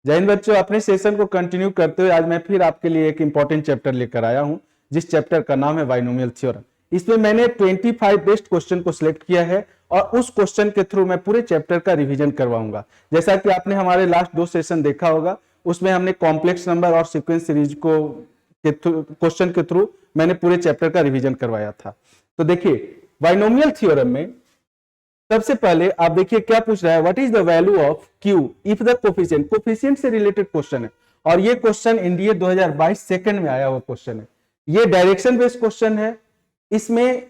जय हिंद बच्चों, अपने सेशन को कंटिन्यू करते हुए आज मैं फिर आपके लिए एक इंपॉर्टेंट चैप्टर लेकर आया हूं, जिस चैप्टर का नाम है बाइनोमियल थ्योरम। इसमें मैंने 25 बेस्ट क्वेश्चन को सिलेक्ट किया है और उस क्वेश्चन के थ्रू मैं पूरे चैप्टर का रिवीजन करवाऊंगा। जैसा कि आपने हमारे लास्ट 2 सेशन देखा होगा, उसमें हमने कॉम्प्लेक्स नंबर और सीक्वेंस सीरीज को क्वेश्चन के थ्रू मैंने पूरे चैप्टर का रिवीजन करवाया था। तो देखिए, बाइनोमियल थ्योरम में सबसे पहले आप देखिए क्या पूछ रहा है, what is the value of Q if the coefficient. Coefficient से रिलेटेड क्वेश्चन है और ये क्वेश्चन एनडीए 2022 सेकंड में आया हुआ क्वेश्चन है। ये डायरेक्शन बेस्ड क्वेश्चन है। इसमें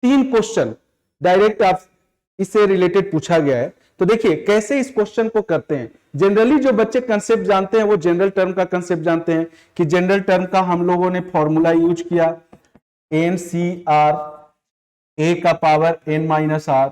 3 क्वेश्चन डायरेक्ट आप इससे रिलेटेड पूछा गया है। तो देखिए कैसे इस क्वेश्चन को करते हैं। जनरली जो बच्चे कंसेप्ट जानते हैं वो जनरल टर्म का कंसेप्ट जानते हैं कि जनरल टर्म का हम लोगों ने फॉर्मूला यूज किया, एन सी आर ए का power N minus R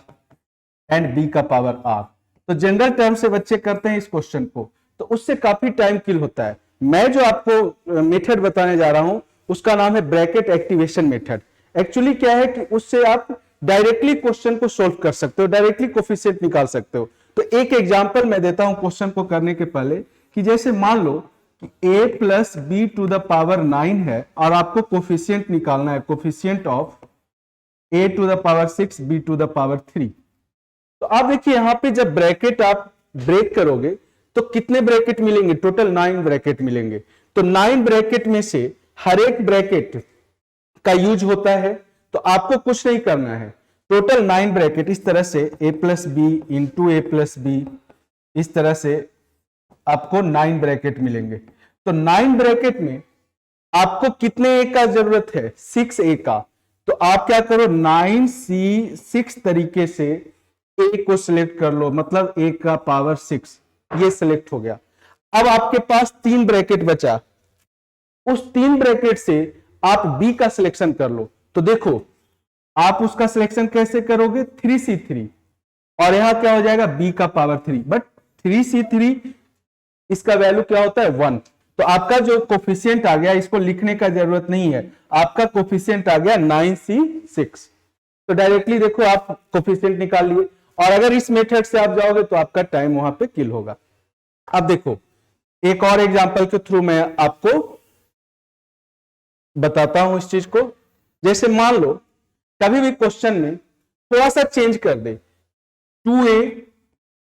and B का पावर आर। तो जनरल टर्म से बच्चे करते हैं इस क्वेश्चन को, तो उससे काफी टाइम किल होता है। मैं जो आपको मेथड बताने जा रहा हूं उसका नाम है ब्रैकेट एक्टिवेशन मेथड। एक्चुअली क्या है कि उससे आप डायरेक्टली क्वेश्चन को सोल्व कर सकते हो, डायरेक्टली कोफिशिएंट निकाल सकते हो। तो एक एग्जांपल मैं देता हूं क्वेश्चन को करने के पहले कि जैसे मान लो कि a plus B to the power 9 है और आपको कोफिशिएंट निकालना है, coefficient of a to the power 6 b to the power 3। तो आप देखिए यहां पे जब ब्रैकेट आप ब्रेक करोगे तो कितने ब्रैकेट मिलेंगे, टोटल 9 ब्रैकेट मिलेंगे। तो 9 ब्रैकेट में से हर एक ब्रैकेट का यूज होता है, तो आपको कुछ नहीं करना है। टोटल 9 ब्रैकेट इस तरह से a plus B into A plus B, इस तरह से आपको 9 ब्रैकेट मिलेंगे। तो 9 ब्रैकेट में आपको कितने ए का जरूरत है, 6 ए का। तो आप क्या करो, 9c6 तरीके से ए को सिलेक्ट कर लो, मतलब ए का पावर 6 ये सिलेक्ट हो गया। अब आपके पास 3 ब्रैकेट बचा, उस 3 ब्रैकेट से आप बी का सिलेक्शन कर लो। तो देखो आप उसका सिलेक्शन कैसे करोगे, 3c3 और यहां क्या हो जाएगा बी का पावर 3, बट 3c3 इसका वैल्यू क्या होता है 1। तो आपका जो कोफिशिएंट आ गया, इसको लिखने का जरूरत नहीं है, आपका कोफिशिएंट आ गया 9c6। तो डायरेक्टली देखो आप कोफिशिएंट निकाल लिए। और अगर इस मेथड से आप जाओगे तो आपका टाइम वहां पे किल होगा। अब देखो एक और एग्जांपल के थ्रू मैं आपको बताता हूं इस चीज को। जैसे मान लो कभी भी क्वेश्चन में थोड़ा सा चेंज कर दे, 2a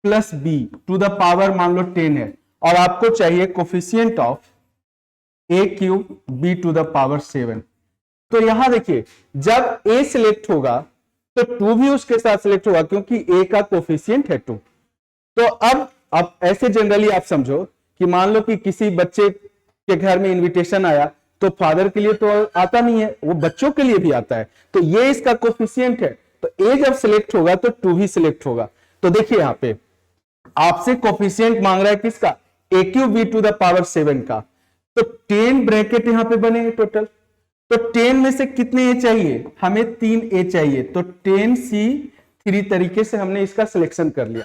plus B to the power मान लो 10 है और आपको चाहिए coefficient of a cube b to the power 7। तो यहां देखिए जब a सिलेक्ट होगा तो 2 भी उसके साथ सिलेक्ट होगा, क्योंकि a का कोफिशिएंट है 2। तो अब ऐसे जनरली आप समझो कि मान लो कि किसी बच्चे के घर में इनविटेशन आया, तो फादर के लिए तो आता नहीं है, वो बच्चों के लिए भी आता है। तो ये इसका कोफिशिएंट है, तो a जब सिलेक्ट होगा तो 2 भी सिलेक्ट होगा। तो देखिए यहां पे आपसे कोफिशिएंट मांग रहा है किसका, a cube b to the power 7 का। तो 10 ब्रैकेट यहां पे बने टोटल। तो 10 में से कितने ए चाहिए, हमें 3 ए चाहिए। तो 10c3 तरीके से हमने इसका सिलेक्शन कर लिया।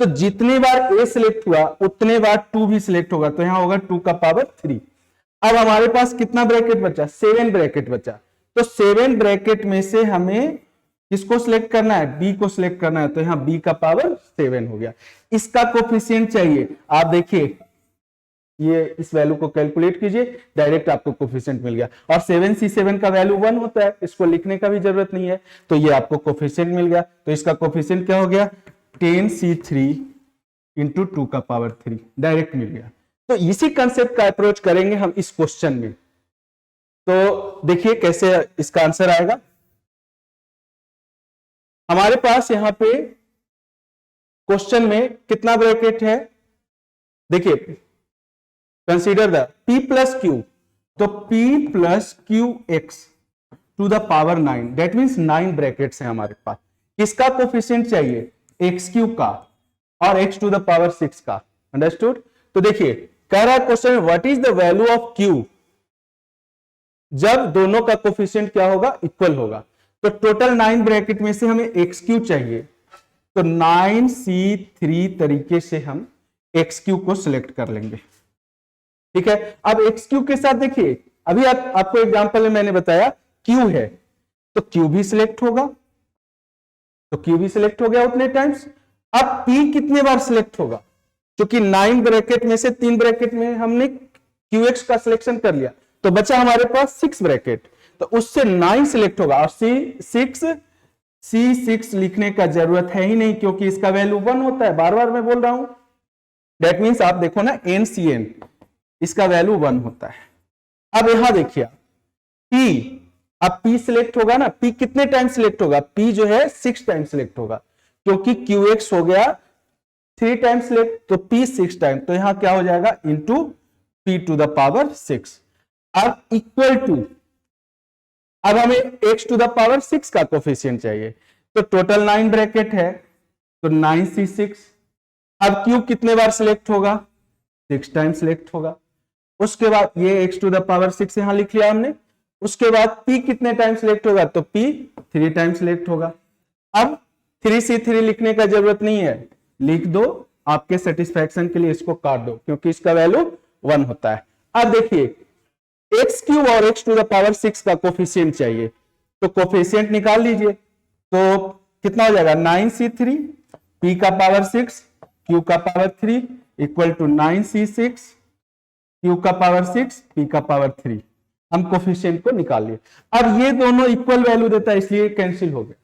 तो जितने बार ए सिलेक्ट हुआ उतने बार 2 भी सिलेक्ट होगा, तो यहां होगा 2 का पावर 3। अब हमारे पास कितना ब्रैकेट बचा, 7 ब्रैकेट बचा। तो 7 ब्रैकेट में से हमें किसको सिलेक्ट करना है, बी को सिलेक्ट करना है। तो यहां बी का पावर 7 हो गया। इसका कोफिशिएंट चाहिए, आप देखिए ये इस वैल्यू को कैलकुलेट कीजिए, डायरेक्ट आपको कोफिशिएंट मिल गया। और 7c7 का वैल्यू 1 होता है, इसको लिखने का भी जरूरत नहीं है। तो ये आपको कोफिशिएंट मिल गया। तो इसका कोफिशिएंट क्या हो गया, 10c3 इंटू 2 का पावर 3 डायरेक्ट मिल गया। तो इसी कंसेप्ट का अप्रोच करेंगे हम इस क्वेश्चन में। तो देखिए कैसे इसका आंसर आएगा। हमारे पास यहां पे क्वेश्चन में कितना ब्रैकेट है, देखिए consider the p plus q. तो p plus q x to the power 9, that means 9 brackets है हमारे पास। किसका कोफिशिएंट चाहिए, एक्स क्यूब का और x टू द पावर 6 का। अंडरस्टूड। तो देखिए कह रहा है question, what is the value of q जब दोनों का कोफिशिएंट क्या होगा, इक्वल होगा। तो टोटल 9 ब्रैकेट में से हमें एक्स क्यूब चाहिए, तो 9c3 तरीके से हम एक्स क्यूब को सिलेक्ट कर लेंगे। ठीक है। अब एक्स क्यूब के साथ देखिए अभी आपको एग्जांपल में मैंने बताया क्यू है, तो क्यू भी सिलेक्ट होगा, तो क्यू भी सिलेक्ट हो गया उतने टाइम्स। अब पी कितने बार सिलेक्ट होगा, क्योंकि 9 ब्रैकेट में से 3 ब्रैकेट में हमने QX का सिलेक्शन कर लिया, तो बचा हमारे पास 6 ब्रैकेट, तो उससे 9 सिलेक्ट होगा। और C6 लिखने का जरूरत है ही नहीं, क्योंकि इसका वैल्यू 1 होता है, बार बार मैं बोल रहा हूं। दैट मीन्स आप देखो ना, NCN इसका वैल्यू 1 होता है। अब यहां देखिए P, अब P सिलेक्ट होगा ना, P कितने टाइम सिलेक्ट होगा? P जो है 6 टाइम सिलेक्ट होगा, क्योंकि QX हो गया 3 टाइम सिलेक्ट, तो P 6 टाइम, तो यहां क्या हो जाएगा? Into P to the power 6। अब इक्वल टू, अब हमें x टू द पावर 6 का कोफिशिएंट चाहिए, तो टोटल 9 ब्रैकेट है, तो 9C6। अब Q कितने बार सिलेक्ट होगा? 6 टाइम सिलेक्ट होगा। उसके बाद ये x टू द पावर 6 यहां लिख लिया हमने। उसके बाद P कितने टाइम सिलेक्ट होगा? तो P 3 टाइम सिलेक्ट होगा। अब 3C3 लिखने का जरूरत नहीं है, लिख दो, आपके सेटिस्फैक्शन के लिए इसको काट दो, क्योंकि इसका वैल्यू 1 होता है। अब देखिए एक्स क्यूब और x टू द पावर 6 का कोफिशिएंट चाहिए, तो कोफिशिएंट निकाल लीजिए, तो कितना हो जाएगा? 9C3 p का पावर 6 q का power 3 equal to 9C6 q का पावर 6 p का पावर 3। हम कोफिशिएंट को निकाल लिए। अब ये दोनों इक्वल वैल्यू देता है, इसलिए कैंसिल हो गया।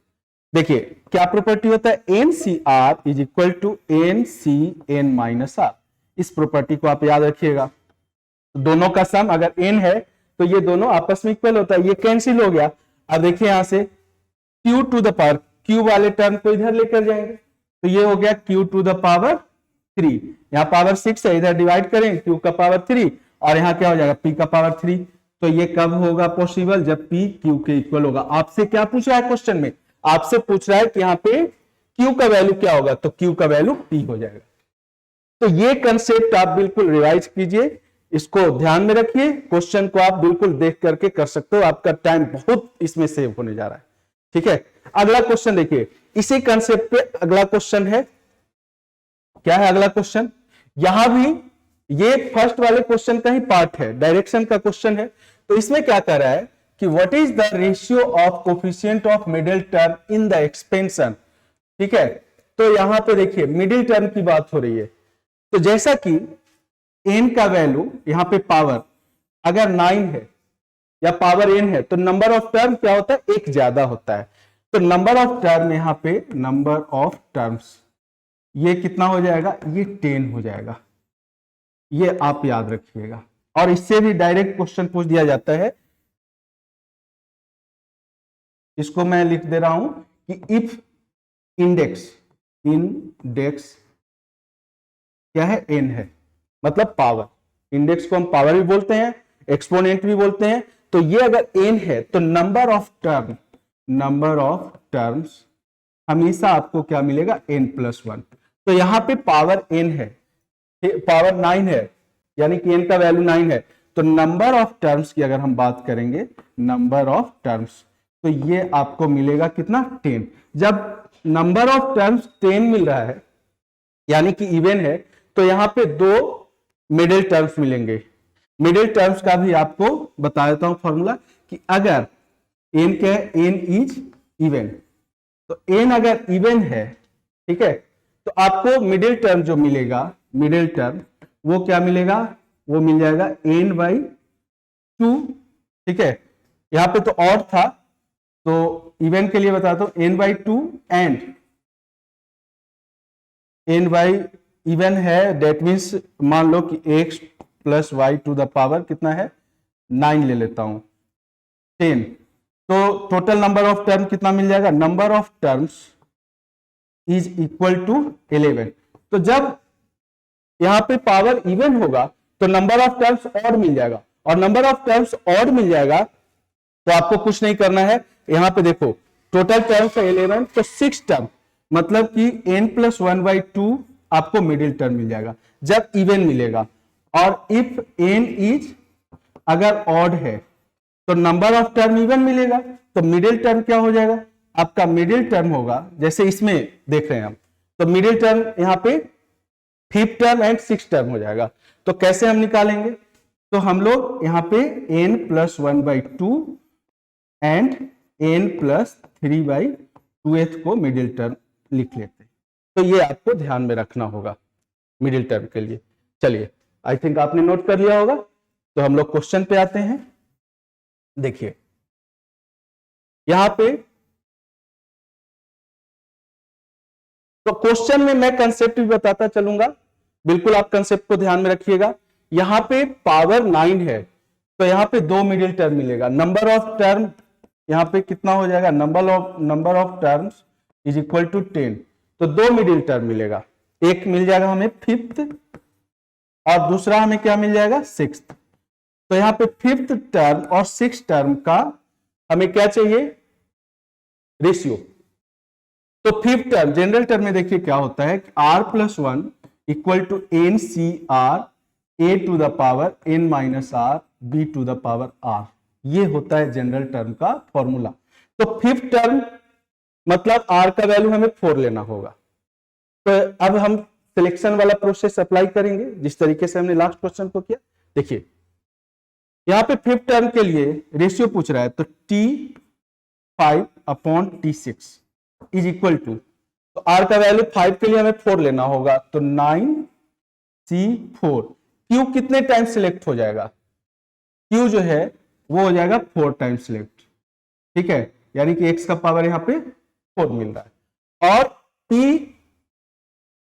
देखिए क्या प्रॉपर्टी होता है? NCR is equal to NCN minus R। इस प्रॉपर्टी को आप याद रखिएगा। दोनों का सम अगर n है तो ये दोनों आपस में इक्वल होता है, ये कैंसिल हो गया। अब देखिए यहां से q to the power, q वाले टर्म को इधर लेकर जाएंगे, तो ये हो गया q टू द पावर 3। यहां पावर 6 है, इधर डिवाइड करें q का पावर 3, और यहां क्या हो जाएगा? p का पावर 3। तो ये कब होगा पॉसिबल? जब p q के इक्वल होगा। आपसे क्या पूछ रहा है क्वेश्चन में? आपसे पूछ रहा है कि यहाँ पे q का वैल्यू क्या होगा, तो q का वैल्यू p हो जाएगा। तो ये कंसेप्ट आप बिल्कुल रिवाइज कीजिए, इसको ध्यान में रखिए। क्वेश्चन को आप बिल्कुल देख करके कर सकते हो, आपका टाइम बहुत इसमें सेव होने जा रहा है। ठीक है, अगला क्वेश्चन देखिए, इसी कंसेप्ट पे अगला क्वेश्चन है। क्या है अगला क्वेश्चन? यहां भी ये फर्स्ट वाले क्वेश्चन का ही पार्ट है, डायरेक्शन का क्वेश्चन है। तो इसमें क्या कर रहा है कि what is the ratio of coefficient of middle term in the expansion. ठीक है, तो यहां पे देखिए मिडिल टर्म की बात हो रही है। तो जैसा कि n का वैल्यू यहां पे पावर अगर 9 है या पावर n है, तो नंबर ऑफ टर्म क्या होता है? एक ज्यादा होता है। तो नंबर ऑफ टर्म यहां पे, नंबर ऑफ टर्म्स ये कितना हो जाएगा? ये 10 हो जाएगा। ये आप याद रखिएगा। और इससे भी डायरेक्ट क्वेश्चन पूछ दिया जाता है, इसको मैं लिख दे रहा हूं कि इफ इंडेक्स क्या है? n है, मतलब पावर। इंडेक्स को हम पावर भी बोलते हैं, एक्सपोनेंट भी बोलते हैं। तो ये अगर n है तो नंबर ऑफ टर्म्स हमेशा आपको क्या मिलेगा? n+1। तो यहां पे पावर n है, पावर 9 है, यानी कि n का वैल्यू 9 है। तो नंबर ऑफ टर्म्स की अगर हम बात करेंगे, नंबर ऑफ टर्म्स, तो ये आपको मिलेगा कितना? 10। जब नंबर ऑफ टर्म्स 10 मिल रहा है, यानी कि इवन है, तो यहां पे 2 मिडिल टर्म्स मिलेंगे। मिडिल टर्म्स का भी आपको बता देता हूं फॉर्मूला, कि अगर n क्या है? n is even. तो n अगर इवन है, ठीक है, तो आपको मिडिल टर्म जो मिलेगा, मिडिल टर्म वो क्या मिलेगा? वो मिल जाएगा n/2। ठीक है, यहां पे तो ऑड था, तो इवन के लिए बताता हूं n/2 एंड n/इवन है। डेट मीन्स मान लो कि x + y to the power कितना है? 9 ले लेता हूं, 10। तो टोटल नंबर ऑफ टर्म कितना मिल जाएगा? Number of terms is equal to 11। तो जब यहां पे पावर इवन होगा तो नंबर ऑफ टर्म्स ऑड मिल जाएगा, और नंबर ऑफ टर्म्स ऑड मिल जाएगा तो आपको कुछ नहीं करना है। यहां पे देखो टोटल टर्म्स है 11, तो 6 टर्म, मतलब कि n+1/2 आपको मिडिल टर्म मिल जाएगा जब इवन मिलेगा। और इफ n इज अगर ऑड है तो नंबर ऑफ टर्म इवन मिलेगा, तो मिडिल टर्म क्या हो जाएगा? आपका मिडिल टर्म होगा, जैसे इसमें देख रहे हैं हम, तो मिडिल टर्म यहां पे 5th term and 6th term हो जाएगा। तो कैसे हम निकालेंगे? तो हम लोग यहां पे n+1/2 एंड n+3/2 को मिडिल टर्म लिख लेते हैं। तो ये आपको ध्यान में रखना होगा। मिडिल टर्म के लिए। चलिए, आई थिंक आपने नोट कर लिया होगा, तो हम लोग क्वेश्चन पे आते हैं। देखिए यहां पे तो क्वेश्चन में मैं कंसेप्ट भी बताता चलूंगा, बिल्कुल आप कंसेप्ट को ध्यान में रखिएगा। यहां पे पावर 9 है, तो यहां पे 2 मिडिल टर्म मिलेगा। नंबर ऑफ टर्म यहां पे कितना हो जाएगा, number of terms is equal to 10, तो 2 मिडिल टर्म मिलेगा। एक मिल जाएगा हमें फिफ्थ और दूसरा हमें क्या मिल जाएगा, सिक्स्थ। तो यहाँ पे फिफ्थ टर्म और सिक्स टर्म का हमें क्या चाहिए, रेशियो। तो फिफ्थ टर्म जनरल टर्म में देखिए क्या होता है, r plus 1 equal to n C R a to the power n minus r b to the power r, ये होता है जनरल टर्म का फॉर्मूला। तो फिफ्थ टर्म मतलब r का वैल्यू हमें 4 लेना होगा। तो अब हम सिलेक्शन वाला प्रोसेस अप्लाई करेंगे जिस तरीके से हमने लास्ट क्वेश्चन को किया। देखिए यहां पे फिफ्थ टर्म के लिए रेशियो पूछ रहा है, तो T5 upon T6 is equal to, तो R का वैल्यू 5 के लिए हमें 4 लेना होगा, तो 9C4। Q कितने टाइम सिलेक्ट हो जाएगा, Q जो है वो हो जाएगा 4 टाइम सिलेक्ट, ठीक है, यानी कि x का पावर यहां पे 4 मिल रहा है। और P,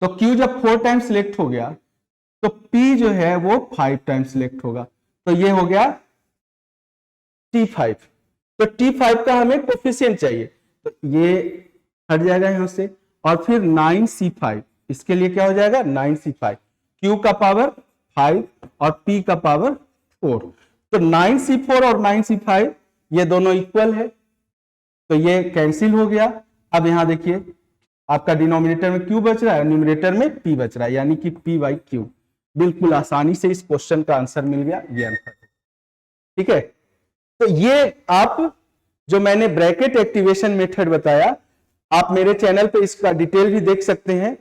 तो Q जब 4 टाइम सिलेक्ट हो गया तो P जो है वो 5 टाइम सिलेक्ट होगा, तो ये हो गया T5। तो T5 का हमें कोफिशिएंट चाहिए, तो ये हट जाएगा यहां से, और फिर 9C5, इसके लिए क्या हो जाएगा 9C5, Q का पावर 5 और P का पावर 4, तो 9C4 और 9C5 ये दोनों इक्वल है, तो ये कैंसिल हो गया। अब यहां देखिए आपका डिनोमिनेटर में Q बच रहा है, न्यूमरेटर में P बच रहा है, यानी कि P बाई Q। बिल्कुल आसानी से इस क्वेश्चन का आंसर मिल गया, ये आंसर, ठीक है। तो ये आप जो मैंने ब्रैकेट एक्टिवेशन मेथड बताया, आप मेरे चैनल पे इसका डिटेल भी देख सकते हैं,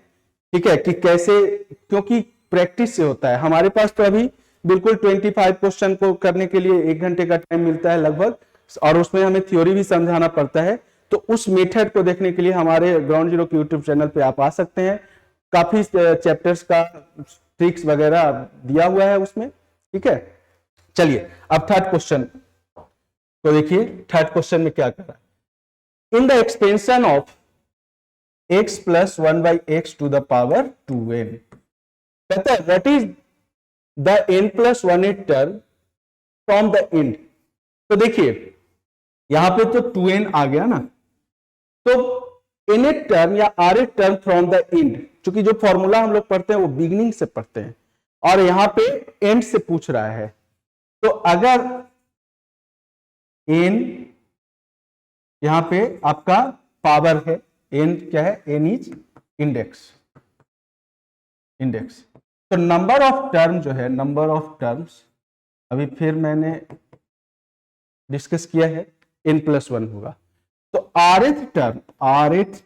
ठीक है, कि कैसे, क्योंकि प्रैक्टिस से होता है। हमारे पास तो अभी बिल्कुल 25 क्वेश्चन को करने के लिए 1 घंटे का टाइम मिलता है लगभग, और उसमें हमें थ्योरी भी समझाना पड़ता है। तो उस मेथड को देखने के लिए हमारे ग्राउंड जीरो के यूट्यूब चैनल पे आप आ सकते हैं, काफी चैप्टर्स का ट्रिक्स वगैरह दिया हुआ है उसमें, ठीक है। चलिए अब थर्ड क्वेश्चन तो देखिए, थर्ड क्वेश्चन में क्या कर रहा है, in the expansion of x plus 1 by x to the power 2n, कहता है what is the n plus 1 term from the end. तो देखिए यहां पे तो 2n आ गया ना, तो n टर्म या r term from the and, क्योंकि जो फॉर्मूला हम लोग पढ़ते हैं वो बिगिनिंग से पढ़ते हैं, और यहां पे एंड से पूछ रहा है। तो अगर n यहां पे आपका पावर है, n क्या है, n इज इंडेक्स, तो नंबर ऑफ टर्म जो है, नंबर ऑफ टर्म्स अभी फिर मैंने डिस्कस किया है, n प्लस 1 होगा। तो rth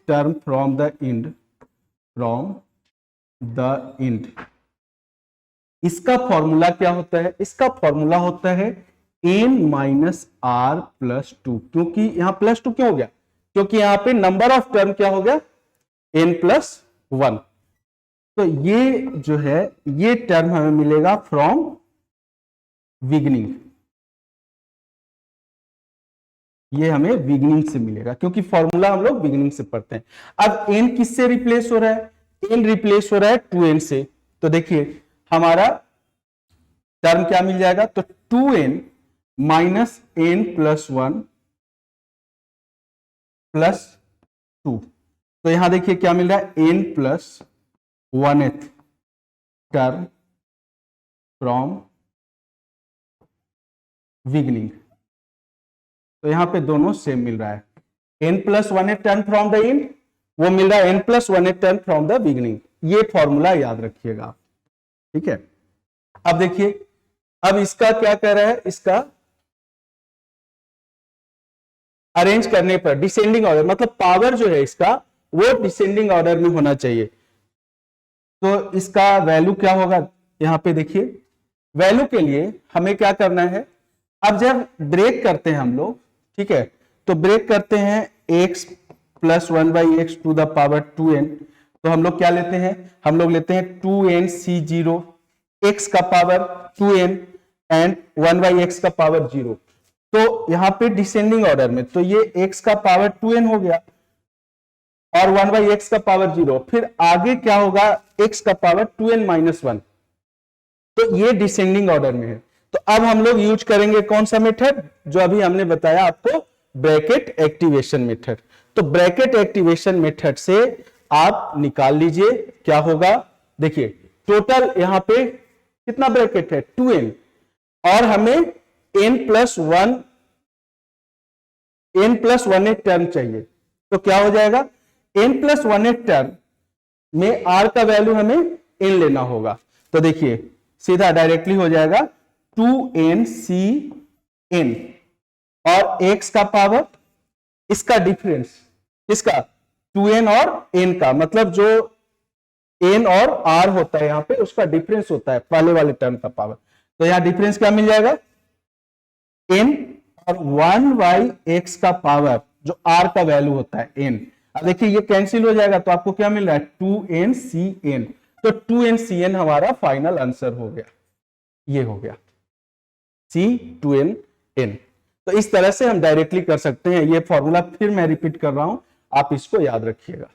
term from the and, इसका फॉर्मूला क्या होता है, इसका फॉर्मूला होता है n माइनस आर प्लस 2। क्योंकि यहां प्लस 2 क्यों हो गया, क्योंकि यहां पे नंबर ऑफ टर्म क्या हो गया, n प्लस 1। तो ये जो है ये टर्म हमें मिलेगा फ्रॉम बिगिनिंग, ये हमें बिगिनिंग से मिलेगा, क्योंकि फॉर्मूला हम लोग बिगिनिंग से पढ़ते हैं। अब n किससे रिप्लेस हो रहा है, n रिप्लेस हो रहा है 2n से। तो देखिए हमारा टर्म क्या मिल जाएगा, तो 2n minus n plus 1 plus 2। तो यहां देखिए क्या मिल रहा है, n plus 1th term from beginning. तो यहां पे दोनों सेम मिल रहा है, n plus 1th term from the and, वो मिल रहा है n plus 1th term from the beginning. ये फॉर्मूला याद रखिएगा आप, ठीक है। अब देखिए अब इसका क्या कह रहा है, इसका अरेंज करने पर डिसेंडिंग ऑर्डर, मतलब पावर जो है इसका वो डिसेंडिंग ऑर्डर में होना चाहिए। तो इसका वैल्यू क्या होगा, यहां पे देखिए वैल्यू के लिए हमें क्या करना है, अब जब ब्रेक करते हैं हम लोग, ठीक है, तो ब्रेक करते हैं x plus 1 by x to the power 2n, तो हम लोग क्या लेते हैं, हम लोग लेते हैं 2nc0 x का पावर 2n एंड 1/x का पावर 0। तो यहाँ पे डिसेंडिंग ऑर्डर में, तो ये x का पावर 2n हो गया और 1/x का पावर 0, फिर आगे क्या होगा x का पावर 2n माइनस 1, तो ये डिसेंडिंग ऑर्डर में है। तो अब हम लोग यूज करेंगे कौन सा मेथड, जो अभी हमने बताया आपको, ब्रैकेट एक्टिवेशन मेथड। तो ब्रैकेट एक्टिवेशन मेथड से आप निकाल लीजिए क्या होगा। देखिए टोटल यहां पे कितना ब्रैकेट है 2n, और हमें n+1 टर्म चाहिए। तो क्या हो जाएगा, n+1 टर्म में r का वैल्यू हमें n लेना होगा। तो देखिए सीधा डायरेक्टली हो जाएगा 2ncn और x का पावर, इसका डिफरेंस, इसका 2n और n का, मतलब जो n और r होता है यहां पे उसका डिफरेंस होता है पहले वाले टर्म का पावर। तो यहां डिफरेंस क्या मिल जाएगा, n और 1/x का पावर जो r का वैल्यू होता है n। अब देखिए ये कैंसिल हो जाएगा, तो आपको क्या मिल रहा है 2ncn। तो 2ncn हमारा फाइनल आंसर हो गया, ये हो गया C2n। तो इस तरह से हम डायरेक्टली कर सकते हैं। ये फॉर्मूला फिर मैं रिपीट कर रहा हूं, आप इसको याद रखिएगा,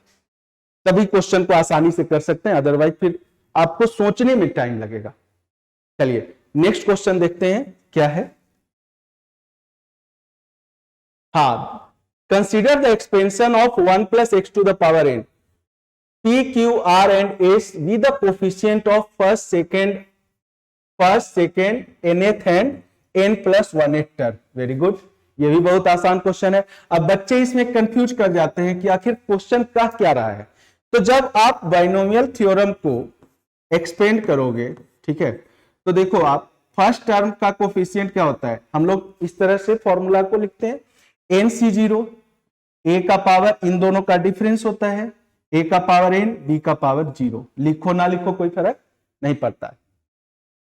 तभी क्वेश्चन को आसानी से कर सकते हैं, अदरवाइज फिर आपको सोचने में टाइम लगेगा। चलिए नेक्स्ट क्वेश्चन देखते हैं क्या है। हाँ, consider the expansion of 1 + x to the power n, p, q, r and s with the coefficient of first, second, nth and n+1 term. Very good, ये भी बहुत आसान क्वेश्चन है। अब बच्चे इसमें कंफ्यूज कर जाते हैं कि आखिर क्वेश्चन का क्या रहा है। तो जब आप बाइनोमियल थ्योरम को एक्सपेंड करोगे, ठीक है, तो देखो आप फर्स्ट टर्म का कोफिशिएंट क्या होता है, हम लोग इस तरह से फॉर्मूला को लिखते हैं nc0, a का पावर इन दोनों का डिफरेंस होता है, a का पावर n, b का पावर 0, लिखो ना लिखो कोई फर्क नहीं पड़ता है,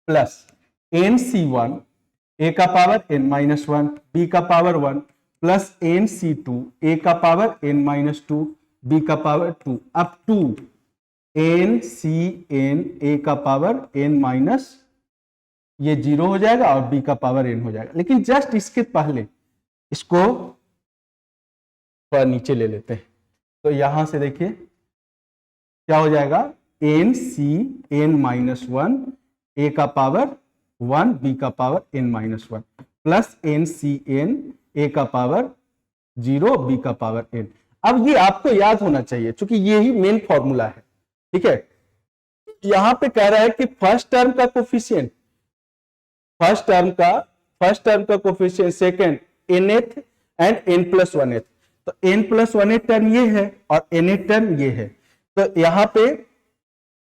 प्लस nc1, a का पावर n-1, b का पावर 1, प्लस nc2, a का पावर n-2, b का power 2, up to ncn, a का पावर n- ये 0 हो जाएगा और b का पावर n हो जाएगा। लेकिन जस्ट इसके पहले इसको नीचे ले लेते हैं, तो यहां से देखिए क्या हो जाएगा, ncn-1, a का पावर 1, b का power n-1, plus ncn, a का पावर 0, b का पावर n। अब ये आपको याद होना चाहिए क्योंकि ये ही मेन फॉर्मूला है, ठीक है। यहां पे कह रहा है कि फर्स्ट टर्म का कोफिशिएंट, फर्स्ट टर्म का coefficient, second nth and n+1th। तो n+1th टर्म ये है और nth टर्म ये है। तो यहां पे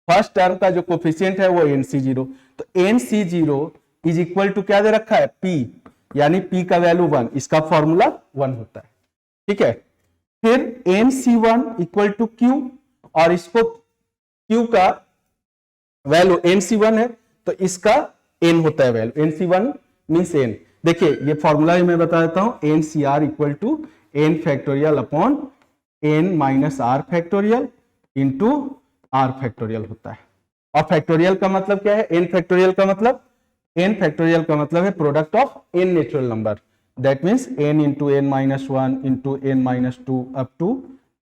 फर्स्ट टर्म का जो कोफिशिएंट है वो nc0, तो nc0 इज इक्वल टू क्या दे रखा है p, यानी p का वैल्यू 1, इसका फॉर्मूला 1 होता है, ठीक है। फिर nc1 इक्वल टू q, और इसको q का वैल्यू nc1 है तो इसका n होता है वैल्यू, nc1 मींस n। देखिए ये फॉर्मूला मैं बता देता हूं, ncr equal to n factorial upon n - r factorial into r factorial होता है। और फैक्टोरियल का मतलब क्या है, n फैक्टोरियल का मतलब, n फैक्टोरियल का मतलब है product of n natural number, that means n into n-1 into n-2 up to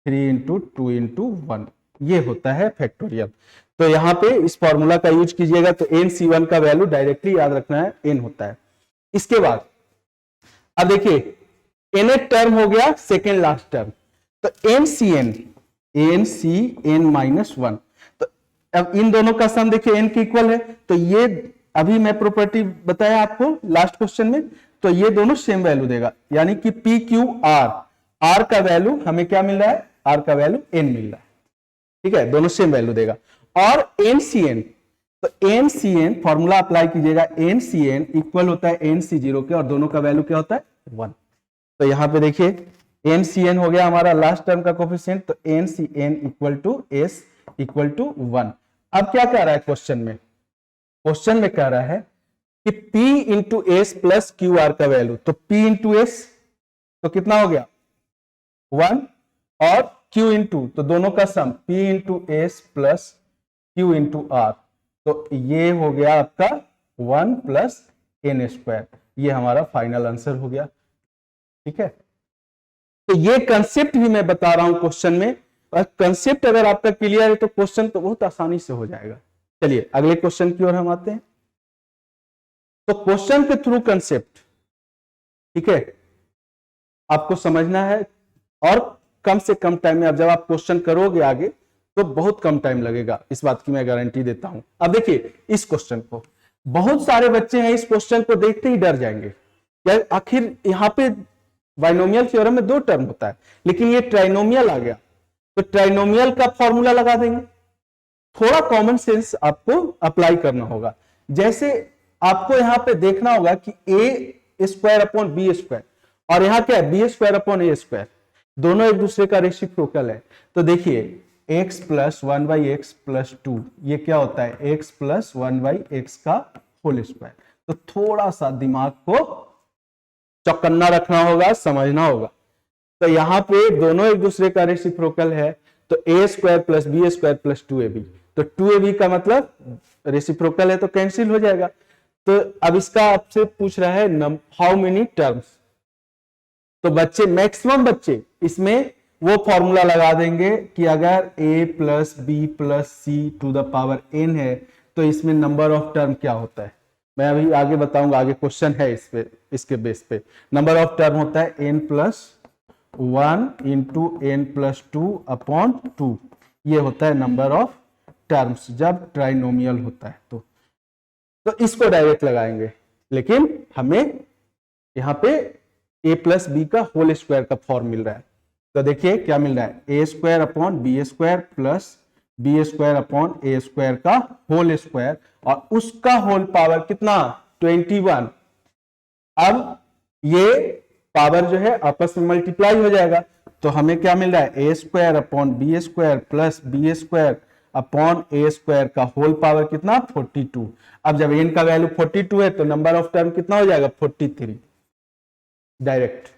3 into 2 into 1, ये होता है फैक्टोरियल। तो यहां पे इस फॉर्मूला का यूज कीजिएगा, तो nc1 का वैल्यू डायरेक्टली याद रखना है n होता है। इसके बाद अब देखिए nth टर्म हो गया सेकेंड लास्ट टर्म, तो ncn-1, तो अब इन दोनों का सम देखिए n के इक्वल है, तो ये अभी मैं प्रॉपर्टी बताया आपको लास्ट क्वेश्चन में, तो ये दोनों सेम वैल्यू देगा, यानी कि p q r, r का वैल्यू हमें क्या मिल रहा है, r का वैल्यू n मिल रहा है, ठीक है, दोनों सेम वैल्यू देगा। और ncn, तो ncn फॉर्मूला अप्लाई कीजिएगा, ncn इक्वल होता है nc0 के, और दोनों का वैल्यू क्या होता है 1। तो यहां पे देखिए ncn हो गया हमारा लास्ट टर्म का कोफिशिएंट, तो ncn equal to s equal to 1। अब क्या कह रहा है क्वेश्चन में, क्वेश्चन में कह रहा है कि p into s plus Q R का वैल्यू, तो p इंटू एस तो कितना हो गया 1, और Q इंटू, तो दोनों का sum P into s plus Q into r, तो ये हो गया आपका 1 प्लस एन स्क्वायर। ये हमारा फाइनल आंसर हो गया। ठीक है, तो ये कंसेप्ट भी मैं बता रहा हूं क्वेश्चन में, और कंसेप्ट अगर आपका क्लियर है तो क्वेश्चन तो बहुत आसानी से हो जाएगा। चलिए अगले क्वेश्चन की ओर हम आते हैं। तो क्वेश्चन के थ्रू कंसेप्ट, ठीक है, आपको समझना है, और कम से कम टाइम में, अब जब आप क्वेश्चन करोगे आगे तो बहुत कम टाइम लगेगा, इस बात की मैं गारंटी देता हूं। अब देखिए इस क्वेश्चन को, बहुत सारे बच्चे हैं इस क्वेश्चन को देखते ही डर जाएंगे, क्या आखिर यहाँ पे बाइनोमियल थ्योरम में 2 टर्म होता है, लेकिन ये ट्राइनोमियल आ गया, तो ट्राइनोमियल का फॉर्मूला लगा देंगे। थोड़ा कॉमन सेंस आपको अप्लाई करना होगा। जैसे आपको यहां पे देखना होगा कि ए स्क्वायर अपॉन बी स्क्वायर, और यहां क्या है, B square upon A square, दोनों एक दूसरे का रेसिप्रोकल है। तो देखिए x प्लस 1/x प्लस 2, ये क्या होता है, x प्लस 1/x का होल स्क्वायर। तो थोड़ा सा दिमाग को चौकन्ना रखना होगा, समझना होगा। तो यहां पे दोनों एक दूसरे का रेसिप्रोकल है, तो a square plus B square plus 2ab, तो 2ab का मतलब रेसिप्रोकल है तो कैंसिल हो जाएगा। तो अब इसका आपसे पूछ रहा है हाउ मेनी टर्म्स, तो बच्चे, मैक्सिमम बच्चे इसमें वो फॉर्मूला लगा देंगे कि अगर a plus b plus c to the power n है तो इसमें नंबर ऑफ टर्म क्या होता है, मैं अभी आगे बताऊंगा, आगे क्वेश्चन है इस पे, इसके बेस पे। नंबर ऑफ टर्म होता है n plus 1 into n plus 2 upon 2, ये होता है नंबर ऑफ टर्म्स जब ट्राइनोमियल होता है। तो इसको डायरेक्ट लगाएंगे, लेकिन हमें यहाँ पे a प्लस बी का होल स्क्वायर का फॉर्म मिल रहा है। तो देखिए क्या मिल रहा है, A square upon B square plus B square upon A square का होल स्क्वायर, और उसका होल पावर कितना, 21। अब ये पावर जो है आपस में मल्टीप्लाई हो जाएगा, तो हमें क्या मिल रहा है, A square upon B square plus B square upon A square का होल पावर कितना, 42। अब जब n का वैल्यू 42 है तो नंबर ऑफ टर्म कितना हो जाएगा, 43 डायरेक्ट।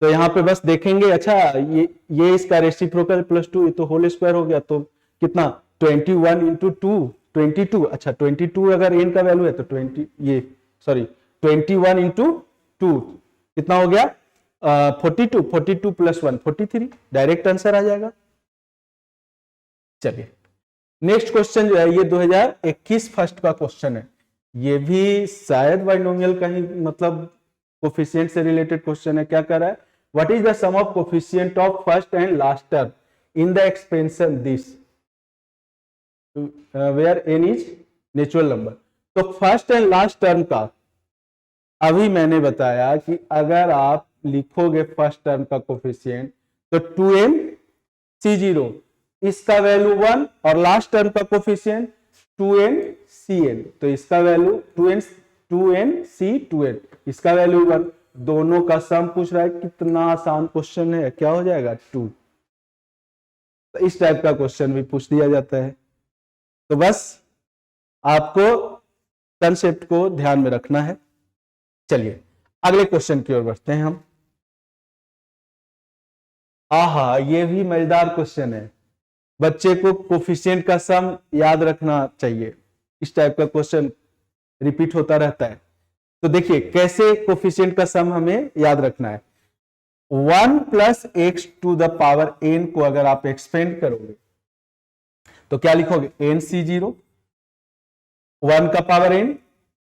तो यहां पे बस देखेंगे, अच्छा ये इसका रेसिप्रोकल प्लस 2, ये तो होल स्क्वायर हो गया, तो कितना 21 इंटू 2 22। अच्छा 22 अगर n का वैल्यू है तो 21 इंटू 2 कितना हो गया, 42 प्लस 1 43, डायरेक्ट आंसर आ जाएगा। चलिए नेक्स्ट क्वेश्चन जो है ये 2021 फर्स्ट का क्वेश्चन है, ये भी शायद बाइनोमियल का ही मतलब कोफिशिएंट से रिलेटेड क्वेश्चन है। क्या कर रहा है, what is the sum of coefficient of first and last term in the expansion this where n is natural number. तो फर्स्ट एंड लास्ट टर्म का अभी मैंने बताया कि अगर आप लिखोगे फर्स्ट टर्म का कोफिशिएंट तो 2n c0, इसका वैल्यू 1, और लास्ट टर्म का कोफिशिएंट 2n cn, तो इसका वैल्यू 2n c2n, इसका वैल्यू 1, दोनों का सम पूछ रहा है। कितना आसान क्वेश्चन है, क्या हो जाएगा 2। तो इस टाइप का क्वेश्चन भी पूछ दिया जाता है। तो बस आपको कंसेप्ट को ध्यान में रखना है। चलिए अगले क्वेश्चन की ओर बढ़ते हैं हम। आहा, ये भी मजेदार क्वेश्चन है, बच्चे को कोफिशिएंट का सम याद रखना चाहिए, इस टाइप का क्वेश्चन रिपीट होता रहता है। तो देखिए कैसे कोफिशिएंट का सम हमें याद रखना है। 1 plus x to the power n को अगर आप एक्सपेंड करोगे तो क्या लिखोगे, n c0, 1 का पावर n,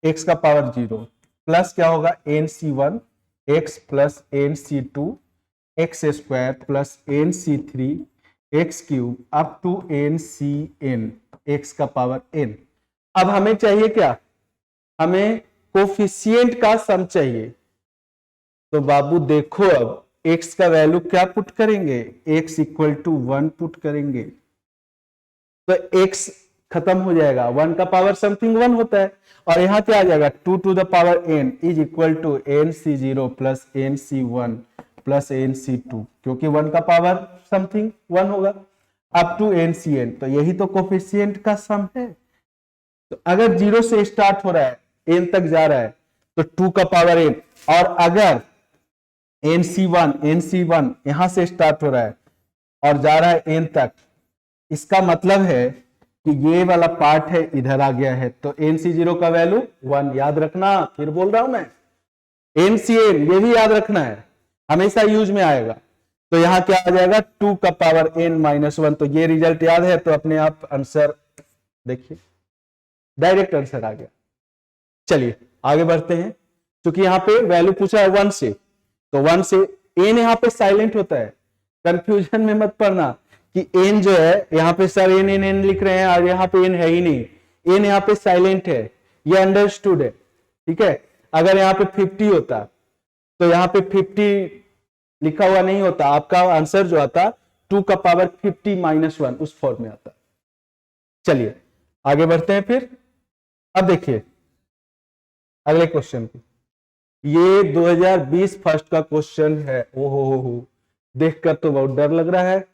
x का पावर 0, प्लस क्या होगा n c1, x plus n c2, x square plus n c3, x cube up to n cn, x का पावर n। अब हमें चाहिए क्या, हमें कोफिशिएंट का सम चाहिए। तो बाबू देखो, अब x का वैल्यू क्या पुट करेंगे, x इक्वल टू 1 पुट करेंगे, तो x खत्म हो जाएगा, 1 का पावर समथिंग 1 होता है, और यहां क्या आ जाएगा 2 to the power n is equal to n c0 plus n c1 plus n c2, क्योंकि 1 का पावर समथिंग 1 होगा, अप टू n cn, तो यही तो कोफिशिएंट का सम है। तो अगर 0 से स्टार्ट हो रहा है n तक जा रहा है तो 2 का पावर n, और अगर n c1 यहां से स्टार्ट हो रहा है और जा रहा है n तक, इसका मतलब है कि ये वाला पार्ट है इधर आ गया है, तो NC0 का वैल्यू 1। याद रखना, फिर बोल रहा हूं मैं, NCN ये भी याद रखना है, हमेशा यूज में आएगा। तो यहां क्या आ जाएगा 2 का पावर n-1। तो ये रिजल्ट याद है तो अपने आप आंसर देखिए, डायरेक्ट आंसर आ गया। चलिए आगे बढ़ते हैं, क्योंकि यहाँ पे वैल्यू पूछा है 1 से, तो 1 से n यहाँ पे साइलेंट होता है, कंफ्यूजन में मत पड़ना कि n जो है यहाँ पे सर n लिख रहे हैं और यहाँ पे n है ही नहीं, n यहाँ पे साइलेंट है, ये अंडरस्टूड है, ठीक है। अगर यहाँ पे 50 होता तो यहाँ पे 50 लिखा हुआ नहीं होता, आपका आंसर जो आता 2 का पावर 50-1 उस फॉर्म में आता। चलिए आगे बढ़ते हैं फिर। अब देखिए अगले क्वेश्चन की, ये 2020 फर्स्ट का क्वेश्चन है। ओहो हो, देखकर तो बहुत डर लग रहा है।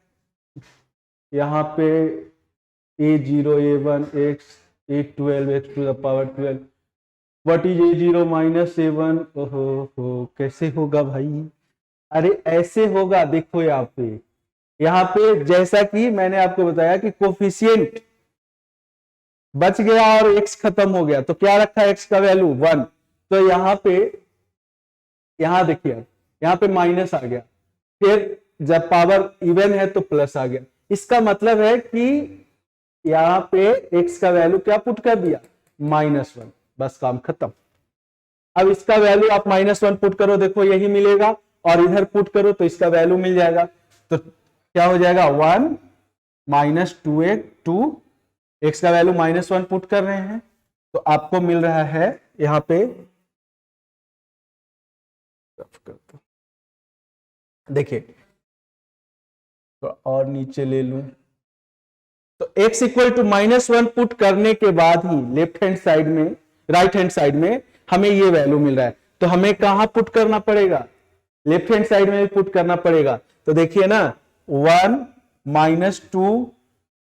यहाँ पे a0 a1 x a12 x to the power 12, what is a0 minus a1। ओहो हो, कैसे होगा भाई? अरे ऐसे होगा, देखो यहाँ पे जैसा कि मैंने आपको बताया कि कोफिशिएंट बच गया और x खत्म हो गया, तो क्या रखा x का वैल्यू 1, तो यहाँ पे, यहाँ देखिए यहाँ पे माइनस आ गया, फिर जब पावर इवन है तो प्लस आ गया। इसका मतलब है कि यहाँ पे x का वैल्यू क्या पुट कर दिया, -1, बस काम खत्म। अब इसका वैल्यू आप -1 पुट करो, देखो यही मिलेगा, और इधर पुट करो तो इसका वैल्यू मिल जाएगा। तो क्या हो जाएगा 1 -2 x का वैल्यू -1 पुट कर रहे हैं, तो आपको मिल रहा है यहाँ पे, देखिए तो और नीचे ले लूं, तो x इक्वल टू -1 पुट करने के बाद ही लेफ्ट हैंड साइड में, राइट हैंड साइड में हमें ये वैल्यू मिल रहा है। तो हमें कहां पुट करना पड़ेगा, लेफ्ट हैंड साइड में भी पुट करना पड़ेगा। तो देखिए ना 1 -2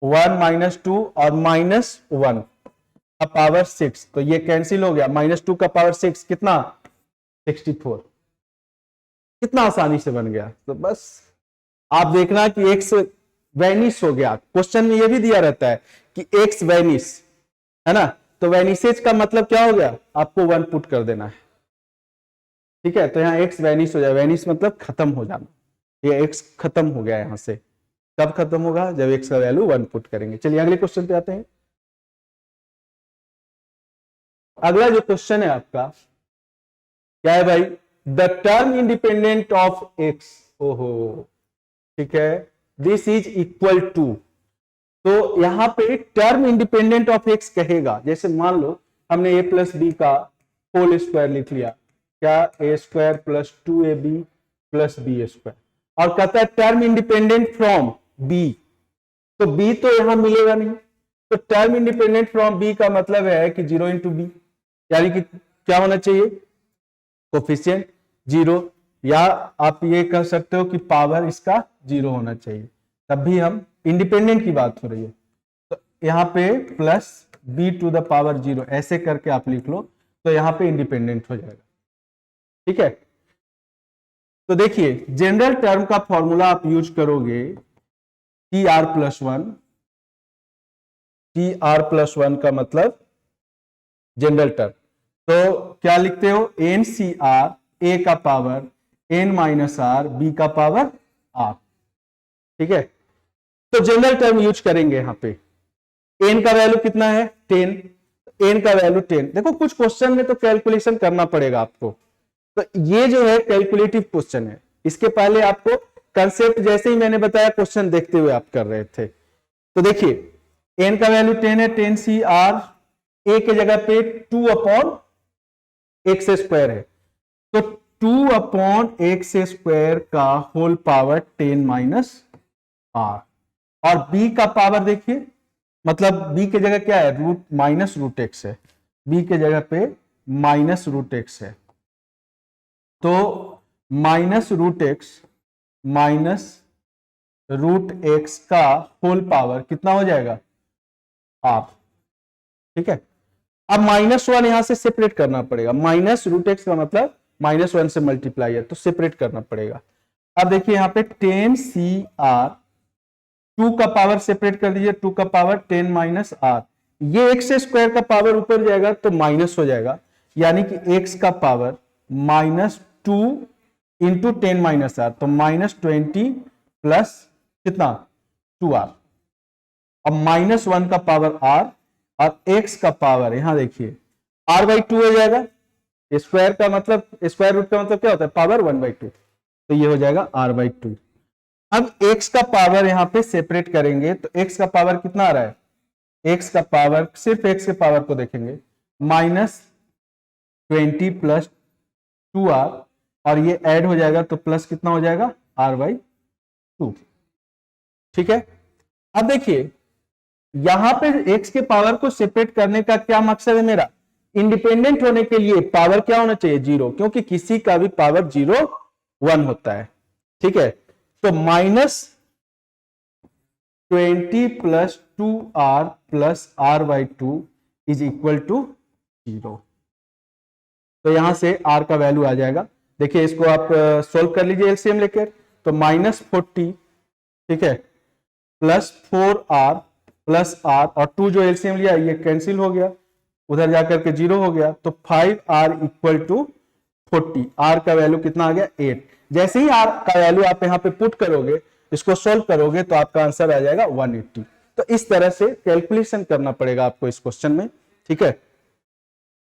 और -1 का पावर 6, तो ये कैंसिल हो गया। -2 का पावर 6 कितना, 64। कितना आसानी से बन गया। तो बस आप देखना कि x वैनिश हो गया। क्वेश्चन में ये भी दिया रहता है कि x वैनिश है ना, तो वैनिशेज का मतलब क्या हो गया, आपको 1 पुट कर देना है, ठीक है। तो यहाँ x वैनिश हो जाए, वैनिश मतलब खत्म हो जाना, ये x खत्म हो गया। यहां से कब खत्म होगा, जब x का वैल्यू 1 पुट करेंगे। चलिए अगले क्वेश्चन पे आते हैं। अगला जो क्वेश्चन है आपका क्या है भाई, the term independent of x, ओहो ठीक है, दिस इज इक्वल टू, तो यहां पे टर्म इंडिपेंडेंट ऑफ x कहेगा, जैसे मान लो हमने a प्लस बी का होल स्क्वायर लिख लिया, क्या a² plus 2ab plus b², और कहता है टर्म इंडिपेंडेंट फ्रॉम b, तो b तो यहां मिलेगा नहीं, तो टर्म इंडिपेंडेंट फ्रॉम b का मतलब है कि 0 इंटू बी, यानी कि क्या होना चाहिए, कोफिशिएंट 0, या आप ये कह सकते हो कि पावर इसका 0 होना चाहिए, तब भी हम इंडिपेंडेंट की बात हो रही है। तो यहाँ पे प्लस b⁴ ऐसे करके आप लिख लो, तो यहाँ पे इंडिपेंडेंट हो जाएगा, ठीक है। तो देखिए जनरल टर्म का फॉर्मूला आप यूज करोगे TR+1, TR+1 का मतलब जनरल टर्म, तो क्या लिखते हो NCR, a का पावर n-r, b का पावर r, ठीक है। तो जनरल टर्म यूज करेंगे यहां पे, n का वैल्यू कितना है 10, n का वैल्यू 10। देखो कुछ क्वेश्चन में तो कैलकुलेशन करना पड़ेगा आपको, तो ये जो है कैलकुलेटिव क्वेश्चन है, इसके पहले आपको कंसेप्ट जैसे ही मैंने बताया क्वेश्चन देखते हुए आप कर रहे थे। तो देखिए n का वैल्यू 10 है, 10CR, a के जगह पे 2/x² है, तो 2/x² का होल पावर 10 - r, और b का पावर देखिए, मतलब b के जगह क्या है, -√x है, b के जगह पे -√x है, तो -√x का होल पावर कितना हो जाएगा, r, ठीक है। अब -1 यहां से सेपरेट करना पड़ेगा, -√x का मतलब -1 से मल्टीप्लाई है, तो सेपरेट करना पड़ेगा। अब देखिए यहाँ पे 10CR 2 का पावर सेपरेट कर दीजिए, 2 का पावर 10 माइनस आर, ये एक्स स्क्वायर का पावर ऊपर जाएगा तो माइनस हो जाएगा, यानी कि एक्स का power minus 2 into 10 minus r, तो माइनस 20 प्लस कितना 2r, अब माइनस 1 का पावर r और x का पावर यहां देखिए r बाई 2 हो जाएगा, स्क्वायर का मतलब स्क्वायर रूट का मतलब क्या होता है पावर 1 बाई 2, तो ये हो जाएगा r बाई 2। अब x का पावर यहां पे सेपरेट करेंगे तो x का पावर कितना आ रहा है, x का पावर सिर्फ x के पावर को देखेंगे माइनस 20 प्लस 2r, और ये ऐड हो जाएगा तो प्लस कितना हो जाएगा r बाई 2। ठीक है, अब देखिए यहां पे x के पावर को सेपरेट करने का क्या मकसद है मेरा, इंडिपेंडेंट होने के लिए पावर क्या होना चाहिए 0, क्योंकि किसी का भी पावर 0 1 होता है। ठीक है, तो minus 20 plus 2r plus r by 2 is equal to 0। तो यहां से r का वैल्यू आ जाएगा, देखिए इसको आप सोल्व कर लीजिए एलसीएम लेकर, तो माइनस 40, ठीक है, प्लस 4r प्लस r, और 2 जो एलसीएम लिया ये कैंसिल हो गया, उधर जाकर के 0 हो गया, तो 5r इक्वल टू 40, r का वैल्यू कितना आ गया 8। जैसे ही r का वैल्यू आप यहाँ पे पुट करोगे, इसको सोल्व करोगे तो आपका आंसर आ जाएगा 180। तो इस तरह से कैलकुलेशन करना पड़ेगा आपको इस क्वेश्चन में। ठीक है,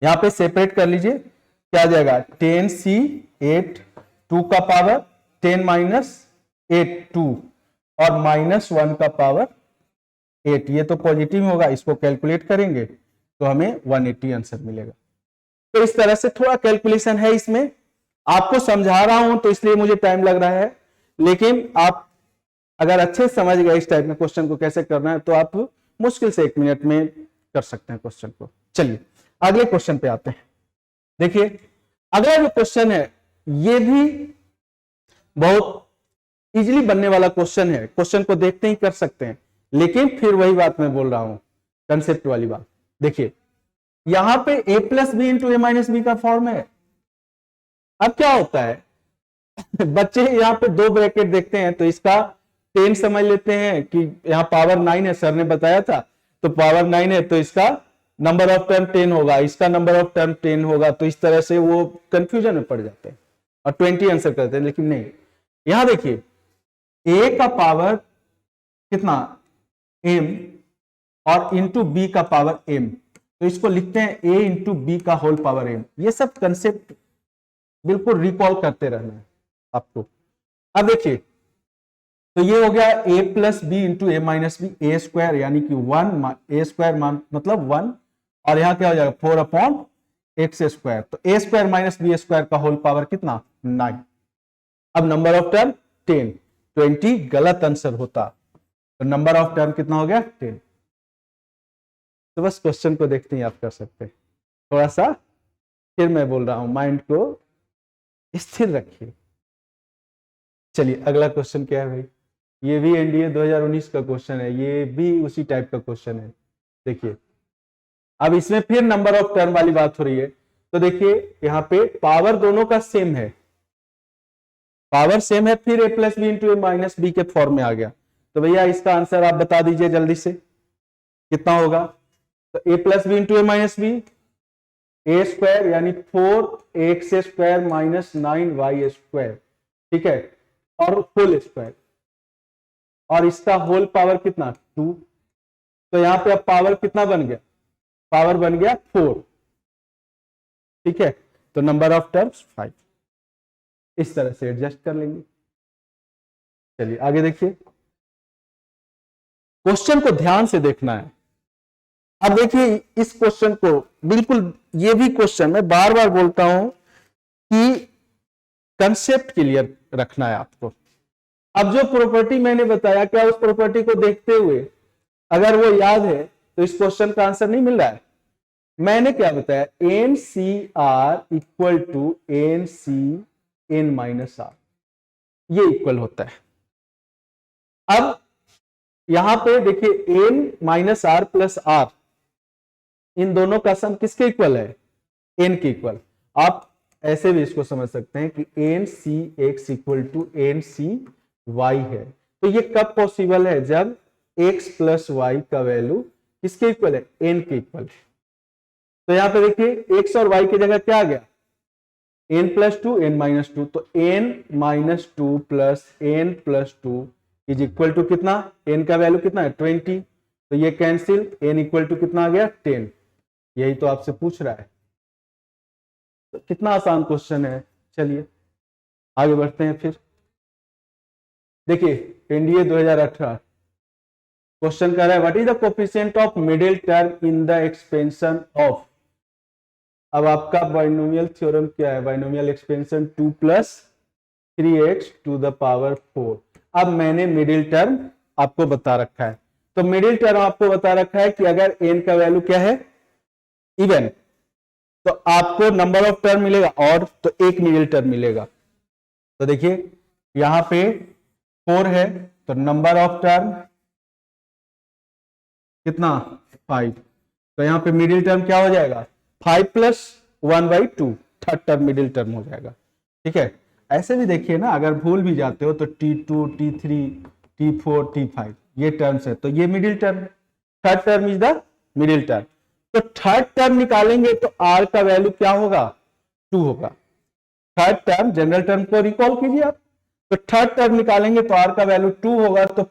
यहां पे सेपरेट कर लीजिए, क्या आ जाएगा 10c 8, 2 का पावर 10 माइनस 8 2, और माइनस 1 का पावर 8, ये तो पॉजिटिव होगा, इसको कैलकुलेट करेंगे तो हमें 180 आंसर मिलेगा। तो इस तरह से थोड़ा कैलकुलेशन है इसमें, आपको समझा रहा हूं तो इसलिए मुझे टाइम लग रहा है, लेकिन आप अगर अच्छे से समझ गए इस टाइप में क्वेश्चन को कैसे करना है तो आप मुश्किल से 1 मिनट में कर सकते हैं क्वेश्चन को। चलिए अगले क्वेश्चन पे आते हैं। देखिए अगला जो क्वेश्चन है ये भी बहुत इजीली बनने वाला क्वेश्चन है, क्वेश्चन को देखते ही कर सकते हैं, लेकिन फिर वही बात मैं बोल रहा हूं कंसेप्ट वाली बात। देखिए यहां पे a plus B into a minus b का फॉर्म है। अब क्या होता है बच्चे यहां पे 2 ब्रैकेट देखते हैं तो इसका 10 समझ लेते हैं कि यहाँ पावर 9 है, सर ने बताया था, तो पावर 9 है तो इसका नंबर ऑफ टर्म 10 होगा, इसका नंबर ऑफ टर्म 10 होगा, तो इस तरह से वो कंफ्यूजन में पड़ जाते हैं और 20 आंसर करते हैं। लेकिन नहीं, यहां देखिए a का पावर कितना m और इंटू बी का पावर m, तो इसको लिखते हैं a इंटू बी का होल पावर m। ये सब कंसेप्ट बिल्कुल रिकॉल करते रहना है आपको। अब देखिए तो ये हो गया a plus B into a minus b, a square यानी कि 1, ए स्क्वायर मतलब 1, और यहां क्या हो जाएगा 4 अपॉन एक्स स्क्वायर, तो ए स्क्वायर माइनस बी स्क्वायर का होल पावर कितना 9। अब नंबर ऑफ टर्म 10, 20 गलत आंसर होता, तो नंबर ऑफ टर्म कितना हो गया 10। तो बस क्वेश्चन को देखते ही आप कर सकते हैं, थोड़ा सा फिर मैं बोल रहा हूं माइंड को स्थिर रखिए। चलिए अगला क्वेश्चन क्या है भाई, ये भी एनडीए 2019 का क्वेश्चन है, ये भी उसी टाइप का क्वेश्चन है। देखिए अब इसमें फिर नंबर ऑफ टर्म वाली बात हो रही है, तो देखिए यहां पे पावर दोनों का सेम है, पावर सेम है, फिर a plus B into a minus b के फॉर्म में आ गया, तो भैया इसका आंसर आप बता दीजिए जल्दी से कितना होगा। तो a plus B into a minus b, a square यानी 4x square minus 9y square, ठीक है, और होल स्क्वायर, और इसका होल पावर कितना 2, तो यहां पे अब पावर कितना बन गया, पावर बन गया 4, ठीक है, तो नंबर ऑफ टर्म्स 5। इस तरह से एडजस्ट कर लेंगे। चलिए आगे देखिए, क्वेश्चन को ध्यान से देखना है। अब देखिए इस क्वेश्चन को बिल्कुल, ये भी क्वेश्चन मैं बार बार बोलता हूं कि कंसेप्ट क्लियर रखना है आपको। अब जो प्रॉपर्टी मैंने बताया, क्या उस प्रॉपर्टी को देखते हुए अगर वो याद है तो इस क्वेश्चन का आंसर नहीं मिल रहा है। मैंने क्या बताया, n C r equal to n C n minus r, ये इक्वल होता है। अब यहां पे देखिए n minus r plus r, इन दोनों का सम किसके इक्वल है, एन के इक्वल। आप ऐसे भी इसको समझ सकते हैं कि n c x equal to n c y है, तो ये कब पॉसिबल है? जब x प्लस वाई का वैल्यू किसके इक्वल है? n के इक्वल है। तो यहां पे देखिए x और y की जगह क्या आ गया? n plus two, n minus two. तो n minus two plus n plus two is equal to कितना? n का वैल्यू कितना है? 20। तो ये कैंसिल, n इक्वल टू कितना आ गया? 10। यही तो आपसे पूछ रहा है। तो कितना आसान क्वेश्चन है। चलिए आगे बढ़ते हैं। फिर देखिए एनडीए 2018 क्वेश्चन कर रहा है what is the coefficient of middle term in the expansion of. अब आपका बाइनोमियल थ्योरम क्या है? Binomial expansion 2 plus 3x to the power 4। अब मैंने मिडिल टर्म आपको बता रखा है। तो मिडिल टर्म आपको बता रखा है कि अगर n का वैल्यू क्या है? इवन, तो आपको नंबर ऑफ टर्म मिलेगा और तो एक मिडिल टर्म मिलेगा। तो देखिए यहां पे 4 है तो नंबर ऑफ टर्म कितना? 5। तो यहां पे मिडिल टर्म क्या हो जाएगा? 5 plus 1/2, third term middle term हो जाएगा। ठीक है, ऐसे भी देखिए ना, अगर भूल भी जाते हो तो T2, T3, T4, T5 ये टर्म्स है, तो ये middle term, third term is the middle term. तो थर्ड टर्म निकालेंगे तो r का वैल्यू क्या होगा? 2 होगा। थर्ड टर्म, जनरल टर्म को रिकॉल कीजिए आप। तो थर्ड टर्म निकालेंगे तो r का वैल्यू 2 होगा, तो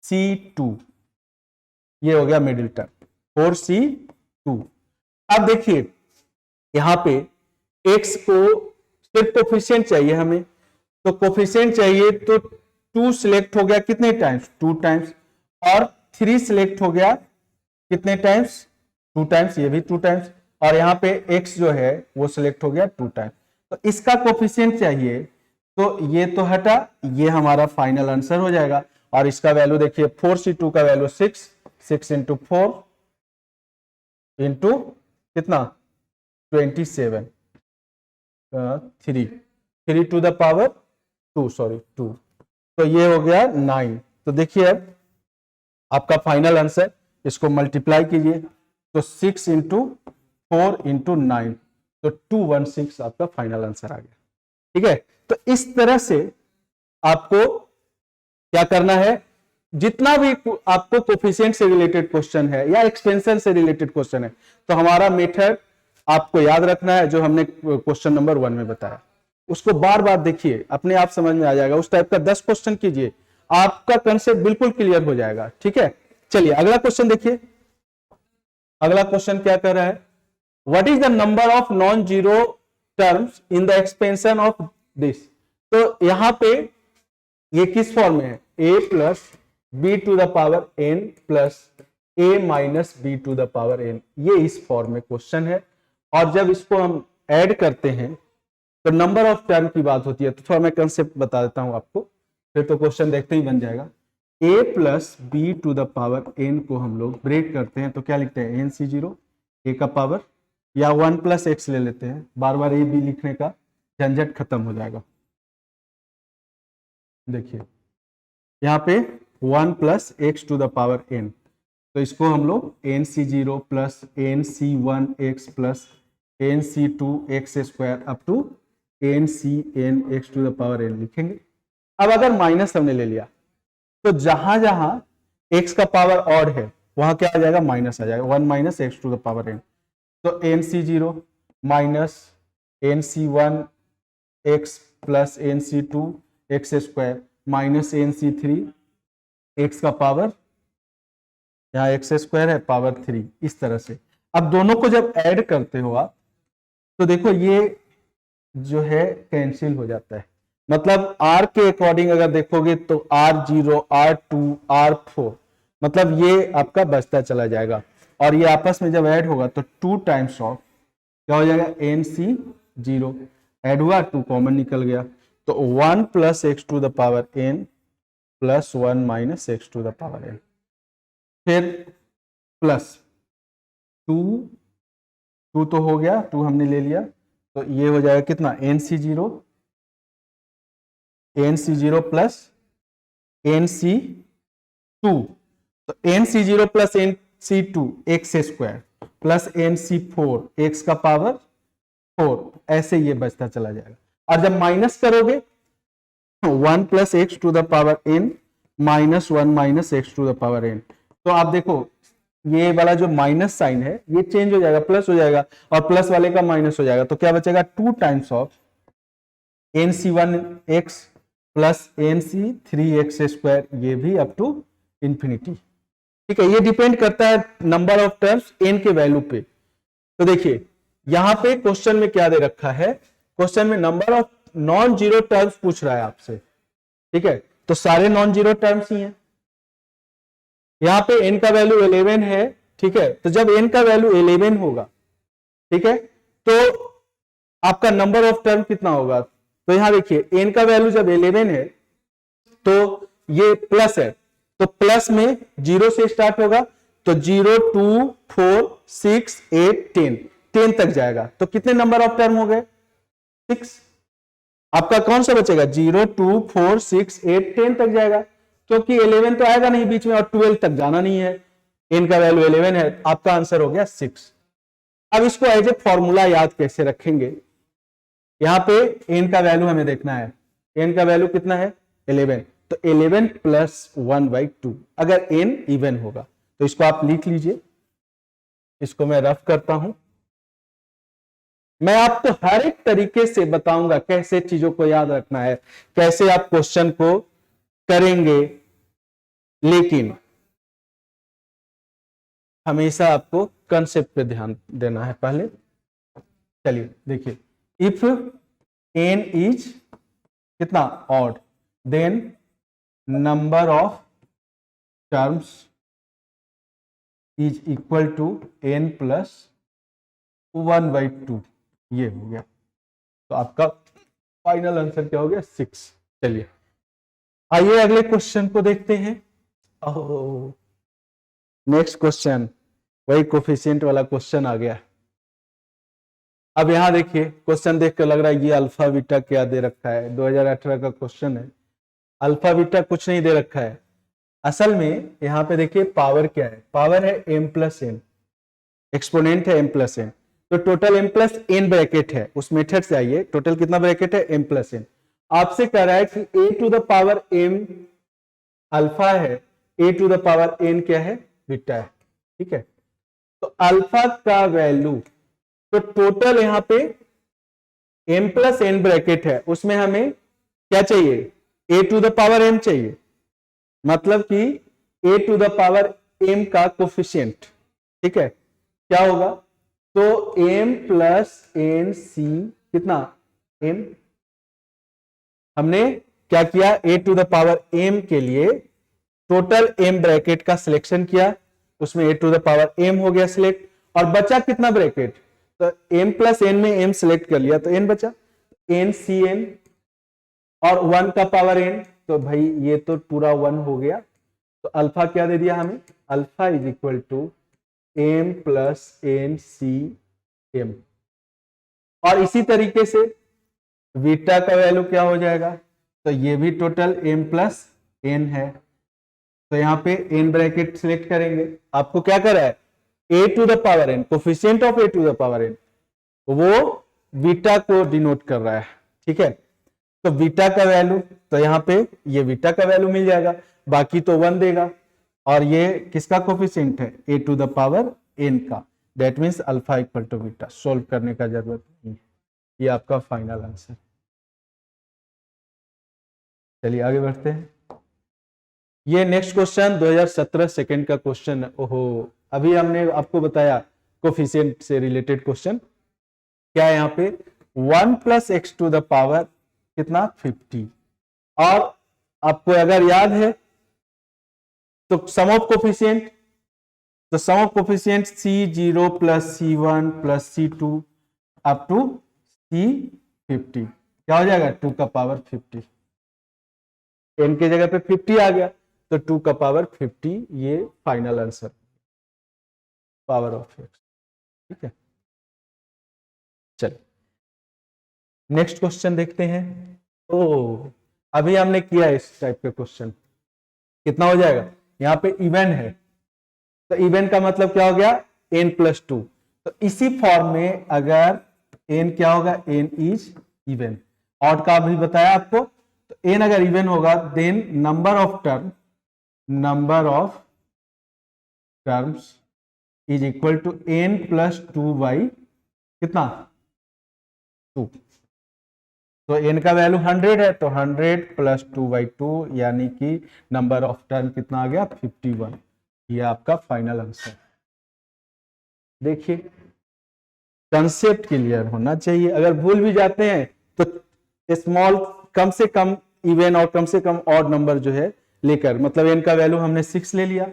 4c2 ये हो गया मिडिल टर्म, 4c2। अब देखिए यहां पे x को सिर्फ कोफिशिएंट चाहिए हमें, तो कोफिशिएंट चाहिए तो 2 सिलेक्ट हो गया कितने टाइम्स? 2 टाइम्स। और 3 सिलेक्ट हो गया कितने टाइम्स? 2 टाइम्स, ये भी 2 टाइम्स। और यहाँ पे x जो है वो सिलेक्ट हो गया 2 टाइम्स। तो इसका कोफिशिएंट चाहिए, तो ये तो हटा, ये हमारा फाइनल आंसर हो जाएगा। और इसका वैल्यू देखिए 4c2 का वैल्यू 6 इंटू 4 इंटू कितना? 27, 3 टू द पावर 2, सॉरी 2, तो ये हो गया 9। तो देखिए अब आपका फाइनल आंसर, इसको मल्टीप्लाई कीजिए तो 6 इंटू 4 इंटू 9, तो 216 आपका फाइनल आंसर आ गया। ठीक है, तो इस तरह से आपको क्या करना है, जितना भी आपको कोफिशिएंट से रिलेटेड क्वेश्चन है या एक्सपेंशन से रिलेटेड क्वेश्चन है, तो हमारा मेथड आपको याद रखना है जो हमने क्वेश्चन नंबर 1 में बताया। उसको बार बार देखिए, अपने आप समझ में आ जाएगा। उस टाइप का 10 क्वेश्चन कीजिए, आपका कंसेप्ट बिल्कुल क्लियर हो जाएगा। ठीक है, चलिए अगला क्वेश्चन देखिए। अगला क्वेश्चन क्या कर रहा है? What is the number of non zero terms in the expansion of this. तो यहां पे ये किस फॉर्म में है? a plus B to the power n plus a minus b to the power n, ये इस फॉर्म में क्वेश्चन है। और जब इसको हम ऐड करते हैं तो नंबर ऑफ टर्म की बात होती है। तो थोड़ा मैं कंसेप्ट बता देता हूं आपको, फिर तो क्वेश्चन देखते ही बन जाएगा। a plus B to the power n को हम लोग ब्रेक करते हैं तो क्या लिखते हैं? nc0 a का पावर, या 1 प्लस x ले लेते हैं, बार बार a b लिखने का झंझट खत्म हो जाएगा। देखिए यहाँ पे 1 plus x to the power n, तो इसको हम लोग nc0 plus nc1x plus nc2x square up to ncnx to the power n लिखेंगे। अब अगर माइनस हमने ले लिया तो जहां जहां x का पावर ऑड है वहां क्या आ जाएगा? माइनस आ जाएगा, 1 minus x to the power n। तो nc0 minus nc1x plus nc2x square minus nc3 x का पावर, यहाँ एक्स स्क्वायर है पावर 3, इस तरह से। अब दोनों को जब ऐड करते हो आप तो देखो ये जो है कैंसिल हो जाता है। मतलब r के अकॉर्डिंग अगर देखोगे तो r0, r2, r4, मतलब ये आपका बचता चला जाएगा। और ये आपस में जब ऐड होगा तो 2 टाइम्स ऑफ क्या हो जाएगा? nc0 ऐड हुआ, 2 कॉमन निकल गया, तो 1 plus x to the power n plus 1 minus x to the power n, फिर प्लस 2 तो हो गया, 2 हमने ले लिया, तो ये हो जाएगा कितना? nc0 प्लस nc2, तो nc0 plus nc2 x square plus nc4 x का पावर 4, ऐसे ये बचता चला जाएगा। और जब माइनस करोगे 1 plus x to the power n minus 1 minus x to the power n। तो आप देखो ये वाला जो माइनस साइन है ये चेंज हो जाएगा, प्लस हो जाएगा, और प्लस वाले का माइनस हो जाएगा, तो क्या बचेगा 2 times of n c 1x plus n c 3x square, ये भी अप टू इंफिनिटी। ठीक है, ये डिपेंड करता है नंबर ऑफ टर्म्स एन के वैल्यू पे। तो देखिए यहां पे क्वेश्चन में क्या दे रखा है, क्वेश्चन में number of non zero terms पूछ रहा है आपसे। ठीक है, तो सारे नॉन जीरो टर्म्स ही हैं। यहां पे n का वैल्यू 11 है। ठीक है, तो जब n का वैल्यू 11 होगा, ठीक है, तो आपका नंबर ऑफ टर्म कितना होगा। तो यहां देखिए n का वैल्यू जब 11 है तो ये प्लस है, तो प्लस में 0 से स्टार्ट होगा, तो 0 2 4 6 8 10 तक जाएगा। तो कितने नंबर ऑफ टर्म हो गए 6। आपका कौन सा बचेगा 0 2 4 6 8 10 तक जाएगा, क्योंकि 11 तो आएगा नहीं बीच में और 12 तक जाना नहीं है। n का वैल्यू 11 है, आपका आंसर हो गया 6। अब इसको एज ए फॉर्मूला याद कैसे रखेंगे, यहां पे n का वैल्यू हमें देखना है। n का वैल्यू कितना है 11, तो 11 प्लस 1/2 अगर n इवन होगा, तो इसको आप लिख लीजिए। इसको मैं रफ करता हूं। मैं आपको हर एक तरीके से बताऊंगा कैसे चीजों को याद रखना है, कैसे आप क्वेश्चन को करेंगे, लेकिन हमेशा आपको कंसेप्ट पे ध्यान देना है पहले। चलिए देखिए, इफ n इज कितना odd, then number of terms is equal to n plus 1/2, ये हो गया। तो आपका फाइनल आंसर क्या हो गया 6। चलिए आइए अगले क्वेश्चन को देखते हैं। नेक्स्ट क्वेश्चन, वही कोफिशिएंट वाला क्वेश्चन आ गया। अब यहां देखिए क्वेश्चन देख कर लग रहा है ये अल्फा बीटा क्या दे रखा है, 2018 का क्वेश्चन है। अल्फा बीटा कुछ नहीं दे रखा है। असल में यहां पे देखिए पावर क्या है, पावर है m प्लस n, एक्सपोनेंट है m प्लस n, तो total m plus n bracket है। उस मेथड से आइए, टोटल कितना ब्रैकेट है m प्लस n। आपसे कह रहा है कि a to the power m alpha है, a to the power n क्या है बीटा है। ठीक है, तो अल्फा का वैल्यू, तो टोटल यहां पे m प्लस n ब्रैकेट है, उसमें हमें क्या चाहिए a to the power m चाहिए, मतलब कि a to the power m का कोफिशिएंट। ठीक है, क्या होगा, तो m प्लस n c कितना m, हमने क्या किया a to the power m के लिए टोटल m ब्रैकेट का सिलेक्शन किया, उसमें a to the power m हो गया सिलेक्ट, और बचा कितना ब्रैकेट, तो m प्लस n में m सिलेक्ट कर लिया तो n बचा, n c n और 1 का पावर n, तो भाई ये तो पूरा 1 हो गया। तो अल्फा क्या दे दिया हमें, alpha is equal to m plus n c m। और इसी तरीके से बीटा का वैल्यू क्या हो जाएगा, तो ये भी टोटल m प्लस n है, तो यहां पे n ब्रैकेट सिलेक्ट करेंगे। आपको क्या कर रहा है a to the power n, coefficient of a to the power n, वो बीटा को डिनोट कर रहा है। ठीक है, तो बीटा का वैल्यू, तो यहां पे ये बीटा का वैल्यू मिल जाएगा, बाकी तो 1 देगा, और ये किसका कोफिशिएंट है a to the power n का, that means alpha equal to beta. Solve करने का जरूरत नहीं है, ये आपका फाइनल आंसर। चलिए आगे बढ़ते हैं। ये नेक्स्ट क्वेश्चन 2017 सेकंड का क्वेश्चन है। ओहो, अभी हमने आपको बताया कोफिशिएंट से रिलेटेड क्वेश्चन। क्या है यहाँ पे 1 plus x to the power कितना 50, और आपको अगर याद है तो सम ऑफ कोफिशिएंट, तो sum of coefficient C0 plus C1 plus C2 up to C50 क्या हो जाएगा 2 का पावर 50, n के जगह पे 50 आ गया, तो 2 का पावर 50, ये final answer power of x. ठीक है, चलिए नेक्स्ट क्वेश्चन देखते हैं। ओ, अभी हमने किया इस टाइप के क्वेश्चन, कितना हो जाएगा, यहाँ पे इवन है, तो इवन का मतलब क्या हो गया n प्लस 2, तो इसी फॉर्म में अगर n क्या होगा n इज इवन, ऑड का भी बताया आपको, तो n अगर इवन होगा then number of terms is equal to n plus 2 by कितना 2। तो n का वैल्यू 100 है तो 100 प्लस 2/2 यानी कि नंबर ऑफ टर्म कितना आ गया 51। ये आपका फाइनल आंसर। देखिए कंसेप्ट क्लियर होना चाहिए, अगर भूल भी जाते हैं तो स्मॉल कम से कम इवन और कम से कम ऑड नंबर जो है लेकर, मतलब n का वैल्यू हमने 6 ले लिया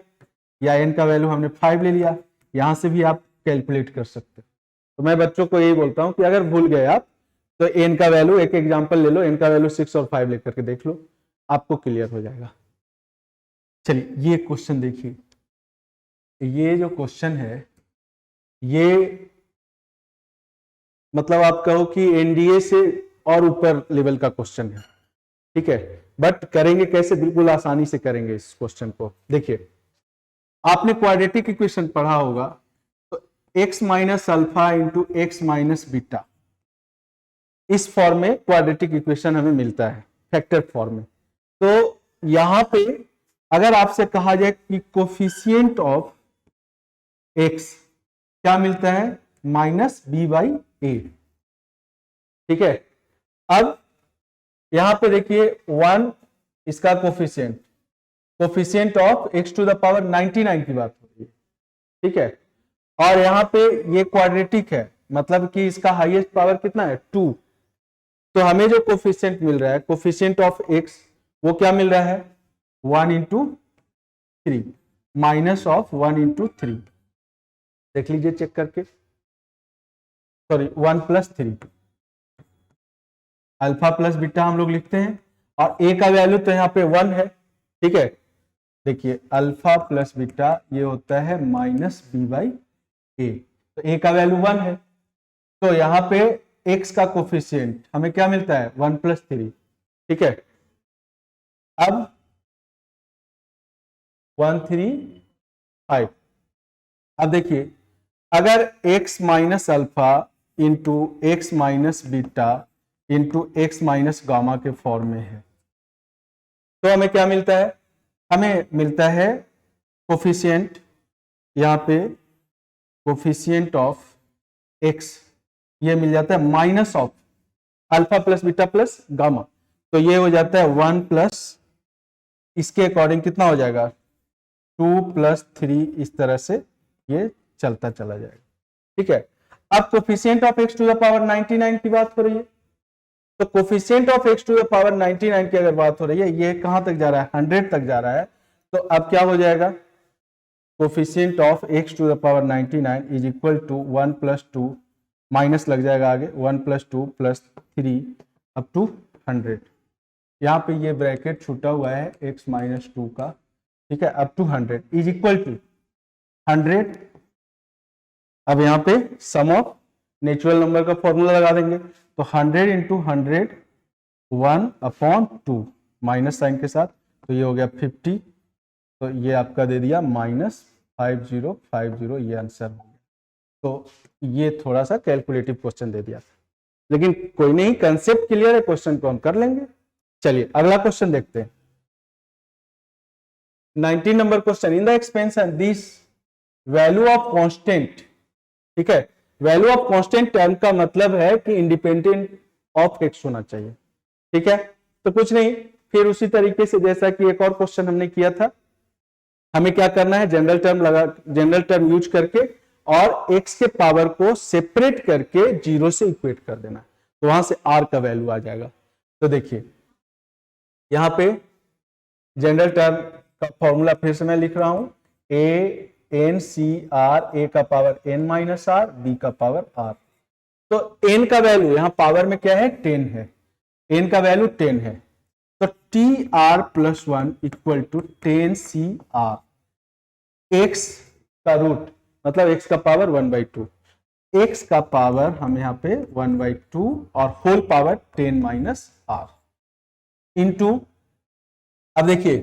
या n का वैल्यू हमने 5 ले लिया, यहां से भी आप कैलकुलेट कर सकते हैं। तो मैं बच्चों को यही बोलता हूं कि अगर भूल गए आप तो n का वैल्यू, एक एग्जांपल ले लो, n का वैल्यू 6 और 5 लेकर के देख लो, आपको क्लियर हो जाएगा। चलिए ये क्वेश्चन देखिए, ये जो क्वेश्चन है ये मतलब आप कहो कि एनडीए से और ऊपर लेवल का क्वेश्चन है, ठीक है। बट करेंगे कैसे, बिल्कुल आसानी से करेंगे इस क्वेश्चन को। देखिए आपने क्वाड्रेटिक इक्वेशन पढ़ा होगा, तो x minus alpha into x minus beta, इस फॉर्म में क्वाड्रेटिक इक्वेशन हमें मिलता है फैक्टर फॉर्म में। तो यहां पे अगर आपसे कहा जाए कि कोफिशिएंट ऑफ x क्या मिलता है माइनस b/a, ठीक है। अब यहां पे देखिए 1 इसका coefficient of x to the power 99 की बात हो रही है, ठीक है। और यहां पे ये क्वाड्रेटिक है, मतलब कि इसका हाईएस्ट पावर कितना है 2। तो हमें जो कोफिशिएंट मिल रहा है, कोफिशिएंट ऑफ x, वो क्या मिल रहा है 1 इंटू 3 माइनस ऑफ 1 इंटू 3। देख लीजिए चेक करके, sorry 1 plus 3, alpha plus beta हम लोग लिखते हैं, और a का वैल्यू तो यहाँ पे 1 है, ठीक है। देखिए अल्फा प्लस बीटा ये होता है माइनस b/a, तो a का वैल्यू 1 है, तो यहाँ पे x का कोफिशिएंट हमें क्या मिलता है 1 प्लस 3, ठीक है। अब 1 3 5, अब देखिए अगर x minus alpha into x minus beta into x minus gamma के फॉर्म में है, तो हमें क्या मिलता है, हमें मिलता है कोफिशिएंट, यहाँ पे कोफिशिएंट ऑफ x ये मिल जाता है minus of alpha plus beta plus gamma, तो ये हो जाता है 1 प्लस, इसके अकॉर्डिंग कितना हो जाएगा 2 प्लस 3, इस तरह से ये चलता चला जाएगा, ठीक है। अब coefficient of x to the power 99 की बात हो रही है, तो coefficient of x to the power 99 की अगर बात हो रही है, ये कहां तक जा रहा है 100 तक जा रहा है, तो अब क्या हो जाएगा coefficient of x to the power 99 is equal to 1 plus 2, minus लग जाएगा आगे 1 प्लस 2 प्लस 3 अप टू 100। यहाँ पे ये ब्रैकेट छूटा हुआ है x माइनस 2 का, ठीक है, up to 100 is equal to 100। अब यहाँ पे सम ऑफ नेचुरल नंबर का फॉर्मूला लगा देंगे, तो 100 इंटू 100 1/2 माइनस साइन के साथ, तो ये हो गया 50, तो ये आपका दे दिया माइनस 5050, ये आंसर हो गया। तो ये थोड़ा सा कैलकुलेटिव क्वेश्चन दे दिया, लेकिन कोई नहीं, कंसेप्ट क्लियर है, क्वेश्चन को हम कर लेंगे। चलिए अगला क्वेश्चन देखते हैं, 19 number question, in the expansion this value of constant, ठीक है। वैल्यू ऑफ कांस्टेंट टर्म का मतलब है कि इंडिपेंडेंट ऑफ एक्स होना चाहिए, ठीक है। तो कुछ नहीं, फिर उसी तरीके से जैसा कि एक और क्वेश्चन हमने किया था, हमें क्या करना है जनरल टर्म यूज करके और एक्स के पावर को सेपरेट करके 0 से इक्वेट कर देना, तो वहां से आर का वैल्यू आ जाएगा। तो देखिए यहां पे जनरल टर्म का फॉर्मूला फिर से मैं लिख रहा हूं, ए एन सी आर, ए का power N minus r, b का पावर आर। तो एन का वैल्यू यहां पावर में क्या है 10 है, एन का वैल्यू 10 है, तो T R plus 1 equal to 10 C R, x का रूट मतलब एक्स का पावर 1/2, एक्स का पावर हम यहाँ पे 1/2 और whole power 10 minus R into, अब देखिए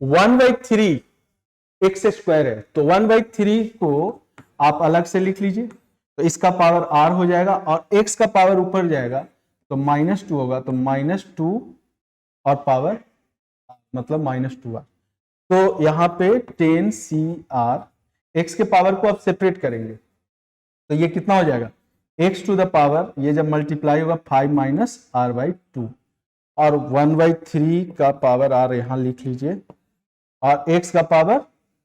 1/3 एक्स स्क्वायर है, तो 1/3 को आप अलग से लिख लीजिए, तो इसका पावर आर हो जाएगा, और एक्स का पावर ऊपर जाएगा तो -2 होगा, तो -2 और पावर मतलब -2r। तो यहाँ पे 10CR, x के पावर को आप सेपरेट करेंगे तो ये कितना हो जाएगा, x टू द पावर, ये जब मल्टीप्लाई होगा 5 - r/2 और 1/3 का पावर r यहां लिख लीजिए और x का पावर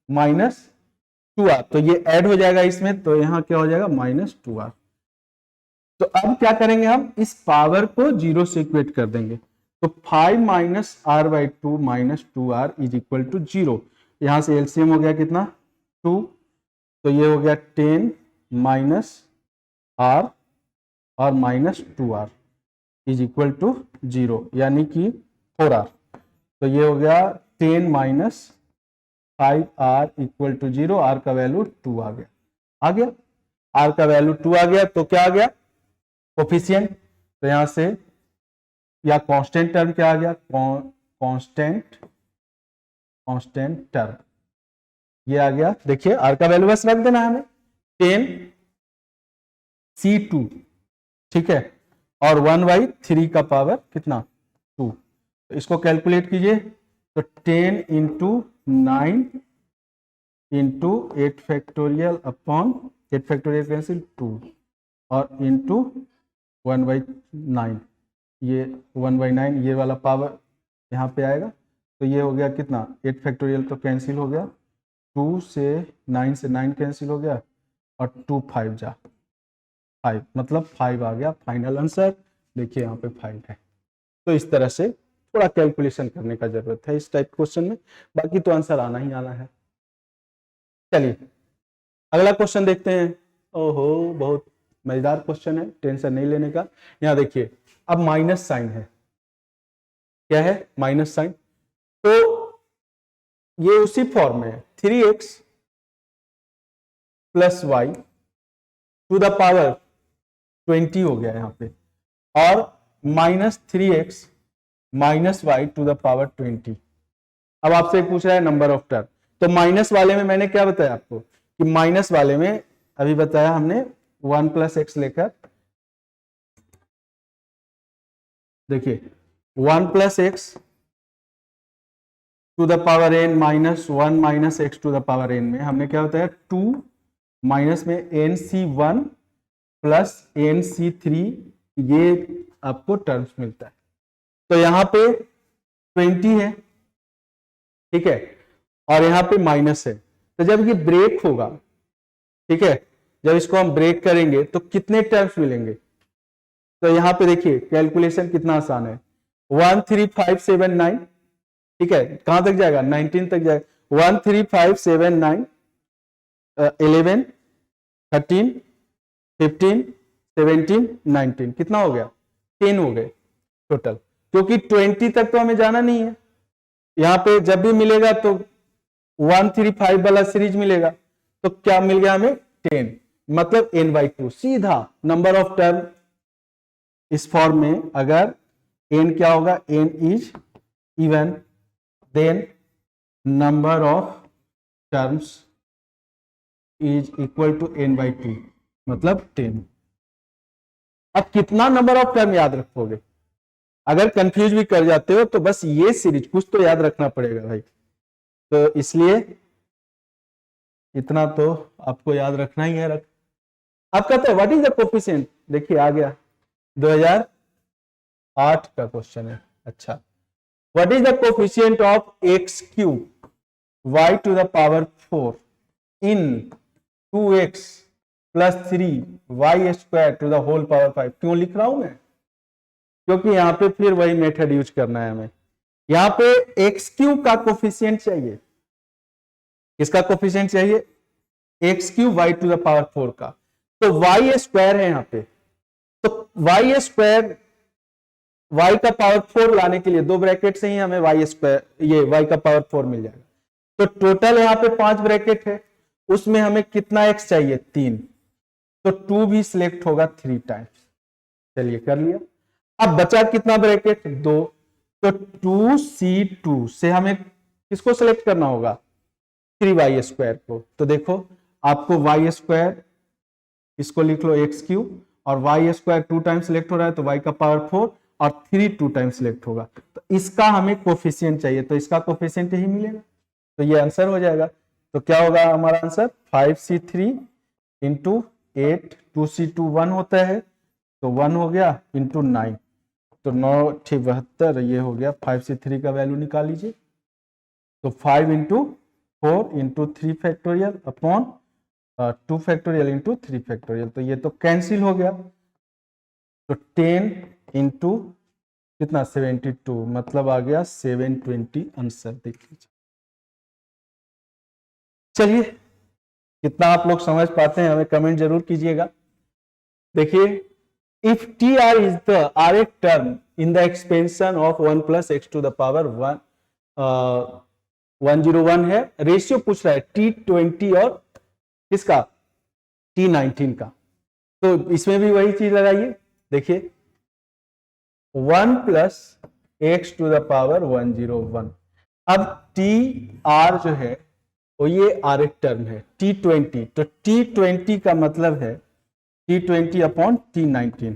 -2r, तो ये ऐड हो जाएगा इसमें, तो यहां क्या हो जाएगा -2r। तो अब क्या करेंगे, हम इस पावर को 0 से इक्वेट कर देंगे, तो 5 - r/2 -2r is equal to 0। यहां से एलसीएम हो गया कितना 2, तो ये हो गया 10 - r और -2r इज इक्वल टू 0 यानी कि 4r। तो ये हो गया 10 - 5r इक्वल टू 0, r का वैल्यू 2 आ गया, r का वैल्यू 2 आ गया। तो क्या आ गया कोफिशिएंट, तो यहां से या कांस्टेंट टर्म क्या आ गया, कांस्टेंट टर्म ये आ गया। देखिए r का वैल्यू बस रख देना है हमें 10C2, ठीक है, और 1/3 का पावर कितना 2, तो इसको कैलकुलेट कीजिए, तो 10 × 9 × 8 फैक्टोरियल अपॉन 8 फैक्टोरियल कैंसिल 2 और इंटू 1/9, ये 1/9 ये वाला पावर यहाँ पे आएगा, तो ये हो गया कितना 8 फैक्टोरियल तो कैंसिल हो गया, 2 से 9 से 9 कैंसिल हो गया और 2 5 जा 5, मतलब 5 आ गया फाइनल आंसर। देखिए यहाँ पे 5 है। तो इस तरह से थोड़ा कैलकुलेशन करने का जरूरत है इस टाइप क्वेश्चन में, बाकी तो आंसर आना ही आना है। चलिए अगला क्वेश्चन देखते हैं। ओहो बहुत मजेदार क्वेश्चन है, टेंशन नहीं लेने का। यहाँ देखिए अब माइनस साइन है, क्या है माइनस साइन, तो ये उसी फॉर्म में है 3x + y to the power 20 हो गया यहाँ पे, और -3x - y to the power 20। अब आपसे पूछ रहा है नंबर ऑफ टर्म, तो माइनस वाले में मैंने क्या बताया आपको कि माइनस वाले में अभी बताया हमने 1 + x लेकर, देखिए 1 + x to the power n -1 - x to the power n में हमने क्या बताया 2 माइनस में nc1 + nc3, ये आपको टर्म्स मिलता है। तो यहां पे 20 है, ठीक है, और यहां पे माइनस है, तो जब ये ब्रेक होगा, ठीक है, जब इसको हम ब्रेक करेंगे तो कितने टर्म्स मिलेंगे, तो यहां पे देखिए कैलकुलेशन कितना आसान है, 1 3 5 7 9, ठीक है, कहां तक जाएगा 19 तक जाएगा, 1 3 5 7 9 11 13 15 17 19, कितना हो गया 10 हो गए टोटल, क्योंकि 20 तक तो हमें जाना नहीं है। यहाँ पे जब भी मिलेगा तो 1 3 5 वाला सीरीज मिलेगा, तो क्या मिल गया हमें 10, मतलब n/2, सीधा नंबर ऑफ टर्म इस फॉर्म में अगर n क्या होगा, n is even, then number of terms is equal to n/2, मतलब 10। अब कितना नंबर ऑफ टर्म याद रखोगे, अगर कंफ्यूज भी कर जाते हो तो बस ये सीरीज कुछ तो याद रखना पड़ेगा भाई, तो इसलिए इतना तो आपको याद रखना ही है। आप कहते हैं व्हाट इज द कोफिशिएंट, देखिए आ गया 2008 का क्वेश्चन है। अच्छा, what is the coefficient of x³ y to the power 4 in 2x + 3y² to the whole power 5। क्यों लिख रहा हूं मैं, क्योंकि यहां पे फिर वही मेथड यूज करना है हमें। यहां पे x³ का कोफिशिएंट चाहिए, किसका कोफिशिएंट चाहिए, x³ y to the power 4 का, तो y² है यहां पे, तो y² y का पावर 4 लाने के लिए 2 ब्रैकेट से ही हमें y² ये y का पावर 4 मिल जाएगा। तो टोटल यहां पे 5 ब्रैकेट है, उसमें हमें कितना x चाहिए 3, तो 2 भी सिलेक्ट होगा 3 टाइम्स। चलिए कर लिया। अब बचा कितना ब्रैकेट 2, तो 2c2 से हमें किसको सिलेक्ट करना होगा 3y² को, तो देखो आपको y², इसको लिख लो x³ और y² 2 टाइम्स सिलेक्ट हो रहा है तो y का पावर 4 और 3 2 टाइम सिलेक्ट होगा, तो इसका हमें कोफिशिएंट चाहिए, तो इसका कोफिशिएंट यही मिलेगा, तो ये आंसर हो जाएगा। तो क्या होगा हमारा आंसर 5C3 इंटू 8, 2C2 1 होता है तो 1 हो गया इंटू 9, तो 9×72 ये हो गया। 5C3 का वैल्यू निकाल लीजिए, तो 5 into 4 into 3 factorial upon 2 factorial into 3 factorial, तो ये तो कैंसिल हो गया। तो 10 इंटू कितना 72, मतलब आ गया 720 आंसर। देख लीजिए, चलिए कितना आप लोग समझ पाते हैं हमें कमेंट जरूर कीजिएगा। देखिए, if T R is the rth term in the expansion of 1 plus x to the power 101 है, रेशियो पूछ रहा है T20 और किसका T19 का, तो इसमें भी वही चीज लगाइए। देखिए 1 plus x to the power 101, अब टी आर जो है वो ये आरएफ टर्म है T20, तो T20 का मतलब है T20 अपॉन T19।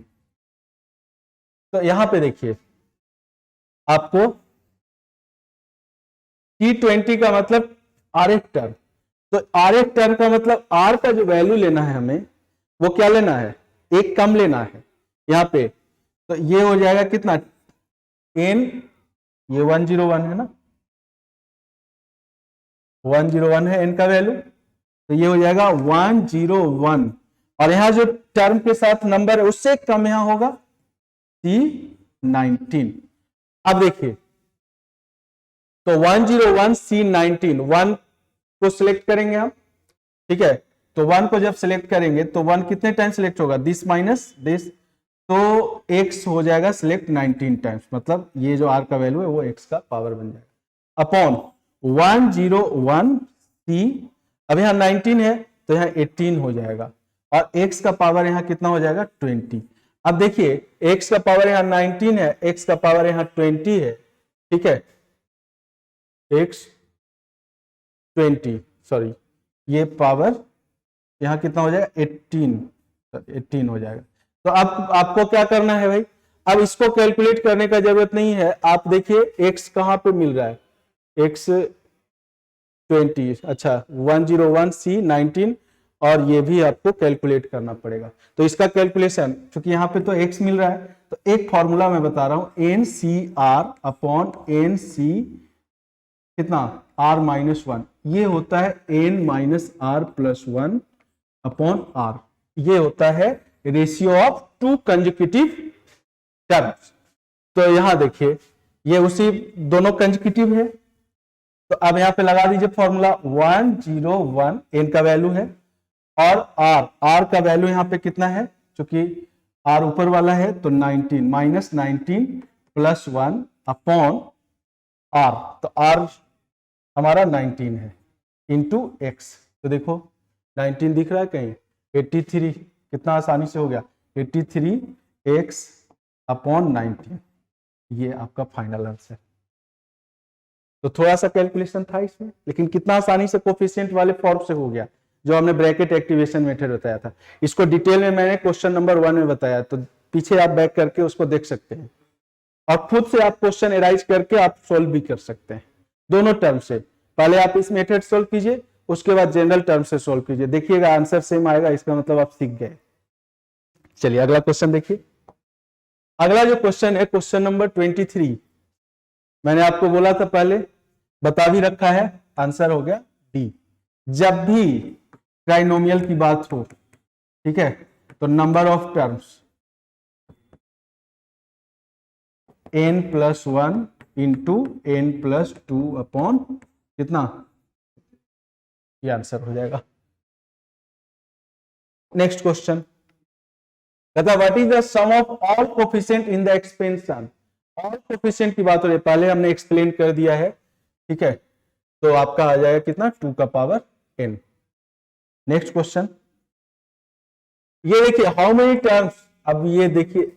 तो यहां पे देखिए आपको T20 का मतलब आरएफ टर्म, तो आरएफ टर्म का मतलब आर का जो वैल्यू लेना है हमें वो क्या लेना है, एक कम लेना है यहां पे, तो ये हो जाएगा कितना n, ये 101 है ना, 101 है n का वैल्यू, तो ये हो जाएगा 101, और यहां जो टर्म के साथ नंबर है उससे कम यहां होगा C19। अब देखिए तो 101 C19, 1 को सिलेक्ट करेंगे हम, ठीक है, तो 1 को जब सिलेक्ट करेंगे तो 1 कितने टाइम सिलेक्ट होगा, दिस माइनस दिस, तो x हो जाएगा सिलेक्ट 19 टाइम्स, मतलब ये जो r का वैल्यू है वो x का पावर बन जाएगा अपॉन 101 C, अब यहां 19 है तो यहां 18 हो जाएगा, और x का पावर यहां कितना हो जाएगा 20। अब देखिए x का पावर यहां 19 है, x का पावर यहां 20 है, ठीक है, x 20 सॉरी, ये पावर यहां कितना हो जाएगा 18 हो जाएगा। तो अब आपको क्या करना है भाई, अब इसको कैलकुलेट करने का जरूरत नहीं है, आप देखिए x कहां पे मिल रहा है, x 20, अच्छा 101 C19, और ये भी आपको कैलकुलेट करना पड़ेगा। तो इसका कैलकुलेशन, क्योंकि यहाँ पे तो x मिल रहा है, तो एक फॉर्मूला मैं बता रहा हूं, NCR अपॉन NC कितना R-1, ये होता है N minus R plus 1 upon R, ये होता है रेशियो ऑफ 2 कंसेक्यूटिव टर्म्स। तो यहां देखिए ये उसी दोनों कंसेक्यूटिव है, तो अब यहां पे लगा दीजिए फॉर्मूला 101, n का वैल्यू है, और r का वैल्यू यहां पे कितना है, क्योंकि r ऊपर वाला है तो 19 माइनस 19 प्लस 1 अपॉन r, तो r हमारा 19 है इंटू x, तो देखो 19 दिख रहा है कहीं, 83 कितना आसानी से हो गया, 83x अपॉन 19, ये आपका फाइनल आंसर। तो थोड़ा सा कैलकुलेशन था इसमें, लेकिन कितना आसानी से कोफिशिएंट वाले फॉर्म से हो गया, जो हमने ब्रैकेट एक्टिवेशन मेथड बताया था, इसको डिटेल में मैंने क्वेश्चन नंबर 1 में बताया, तो पीछे आप बैक करके उसको देख सकते हैं, और खुद से आप क्वेश्चन एराइज करके आप सोल्व भी कर सकते हैं दोनों टर्म से। पहले आप इस मेथड सोल्व कीजिए, उसके बाद जनरल टर्म से सोल्व कीजिए, देखिएगा आंसर सेम आएगा, इसका मतलब आप सीख गए। चलिए अगला क्वेश्चन देखिए, अगला जो क्वेश्चन है क्वेश्चन नंबर 23, मैंने आपको बोला था पहले, बता भी रखा है, आंसर हो गया डी। जब भी ट्राइनोमियल की बात हो, ठीक है, तो number of terms n plus 1 into n plus 2 upon कितना, ये आंसर हो जाएगा। नेक्स्ट क्वेश्चन कहता what is the sum of all coefficient in the expansion, all coefficient की बात हो रही है, पहले हमने एक्सप्लेन कर दिया है, ठीक है, तो आपका आ जाएगा कितना 2 का पावर n। नेक्स्ट क्वेश्चन, ये देखिए हाउ मेनी टर्म्स, अब ये देखिए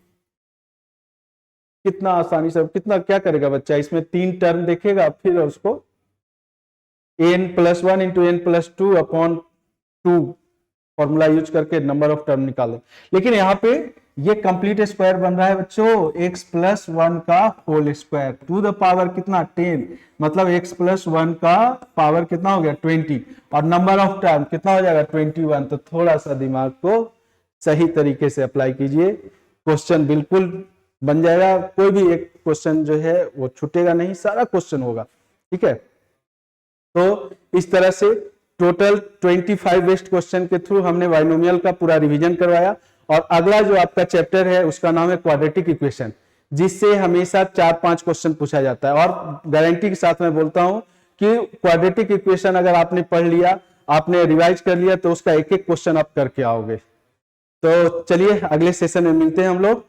कितना आसानी से, कितना क्या करेगा बच्चा, इसमें 3 टर्म देखेगा, फिर उसको n plus 1 into n plus 2 upon 2 formula use करके नंबर ऑफ टर्म निकाले, लेकिन यहाँ पे ये कंप्लीट स्क्वायर बन रहा है बच्चों x प्लस 1 का whole square to the power कितना 10, मतलब x प्लस 1 का पावर कितना हो गया 20 और नंबर ऑफ टर्म कितना हो जाएगा 21। तो थोड़ा सा दिमाग को सही तरीके से अप्लाई कीजिए, क्वेश्चन बिल्कुल बन जाएगा, कोई भी एक क्वेश्चन जो है वो छूटेगा नहीं, सारा क्वेश्चन होगा। ठीक है, तो इस तरह से टोटल 25 बेस्ट क्वेश्चन के थ्रू हमने बाइनोमियल का पूरा रिवीजन करवाया। और अगला जो आपका चैप्टर है उसका नाम है क्वाड्रेटिक इक्वेशन, जिससे हमेशा 4-5 क्वेश्चन पूछा जाता है। और गारंटी के साथ मैं बोलता हूं कि क्वाड्रेटिक इक्वेशन अगर आपने पढ़ लिया, आपने रिवाइज कर लिया, तो उसका एक एक क्वेश्चन आप करके आओगे। तो चलिए अगले सेशन में मिलते हैं हम लोग।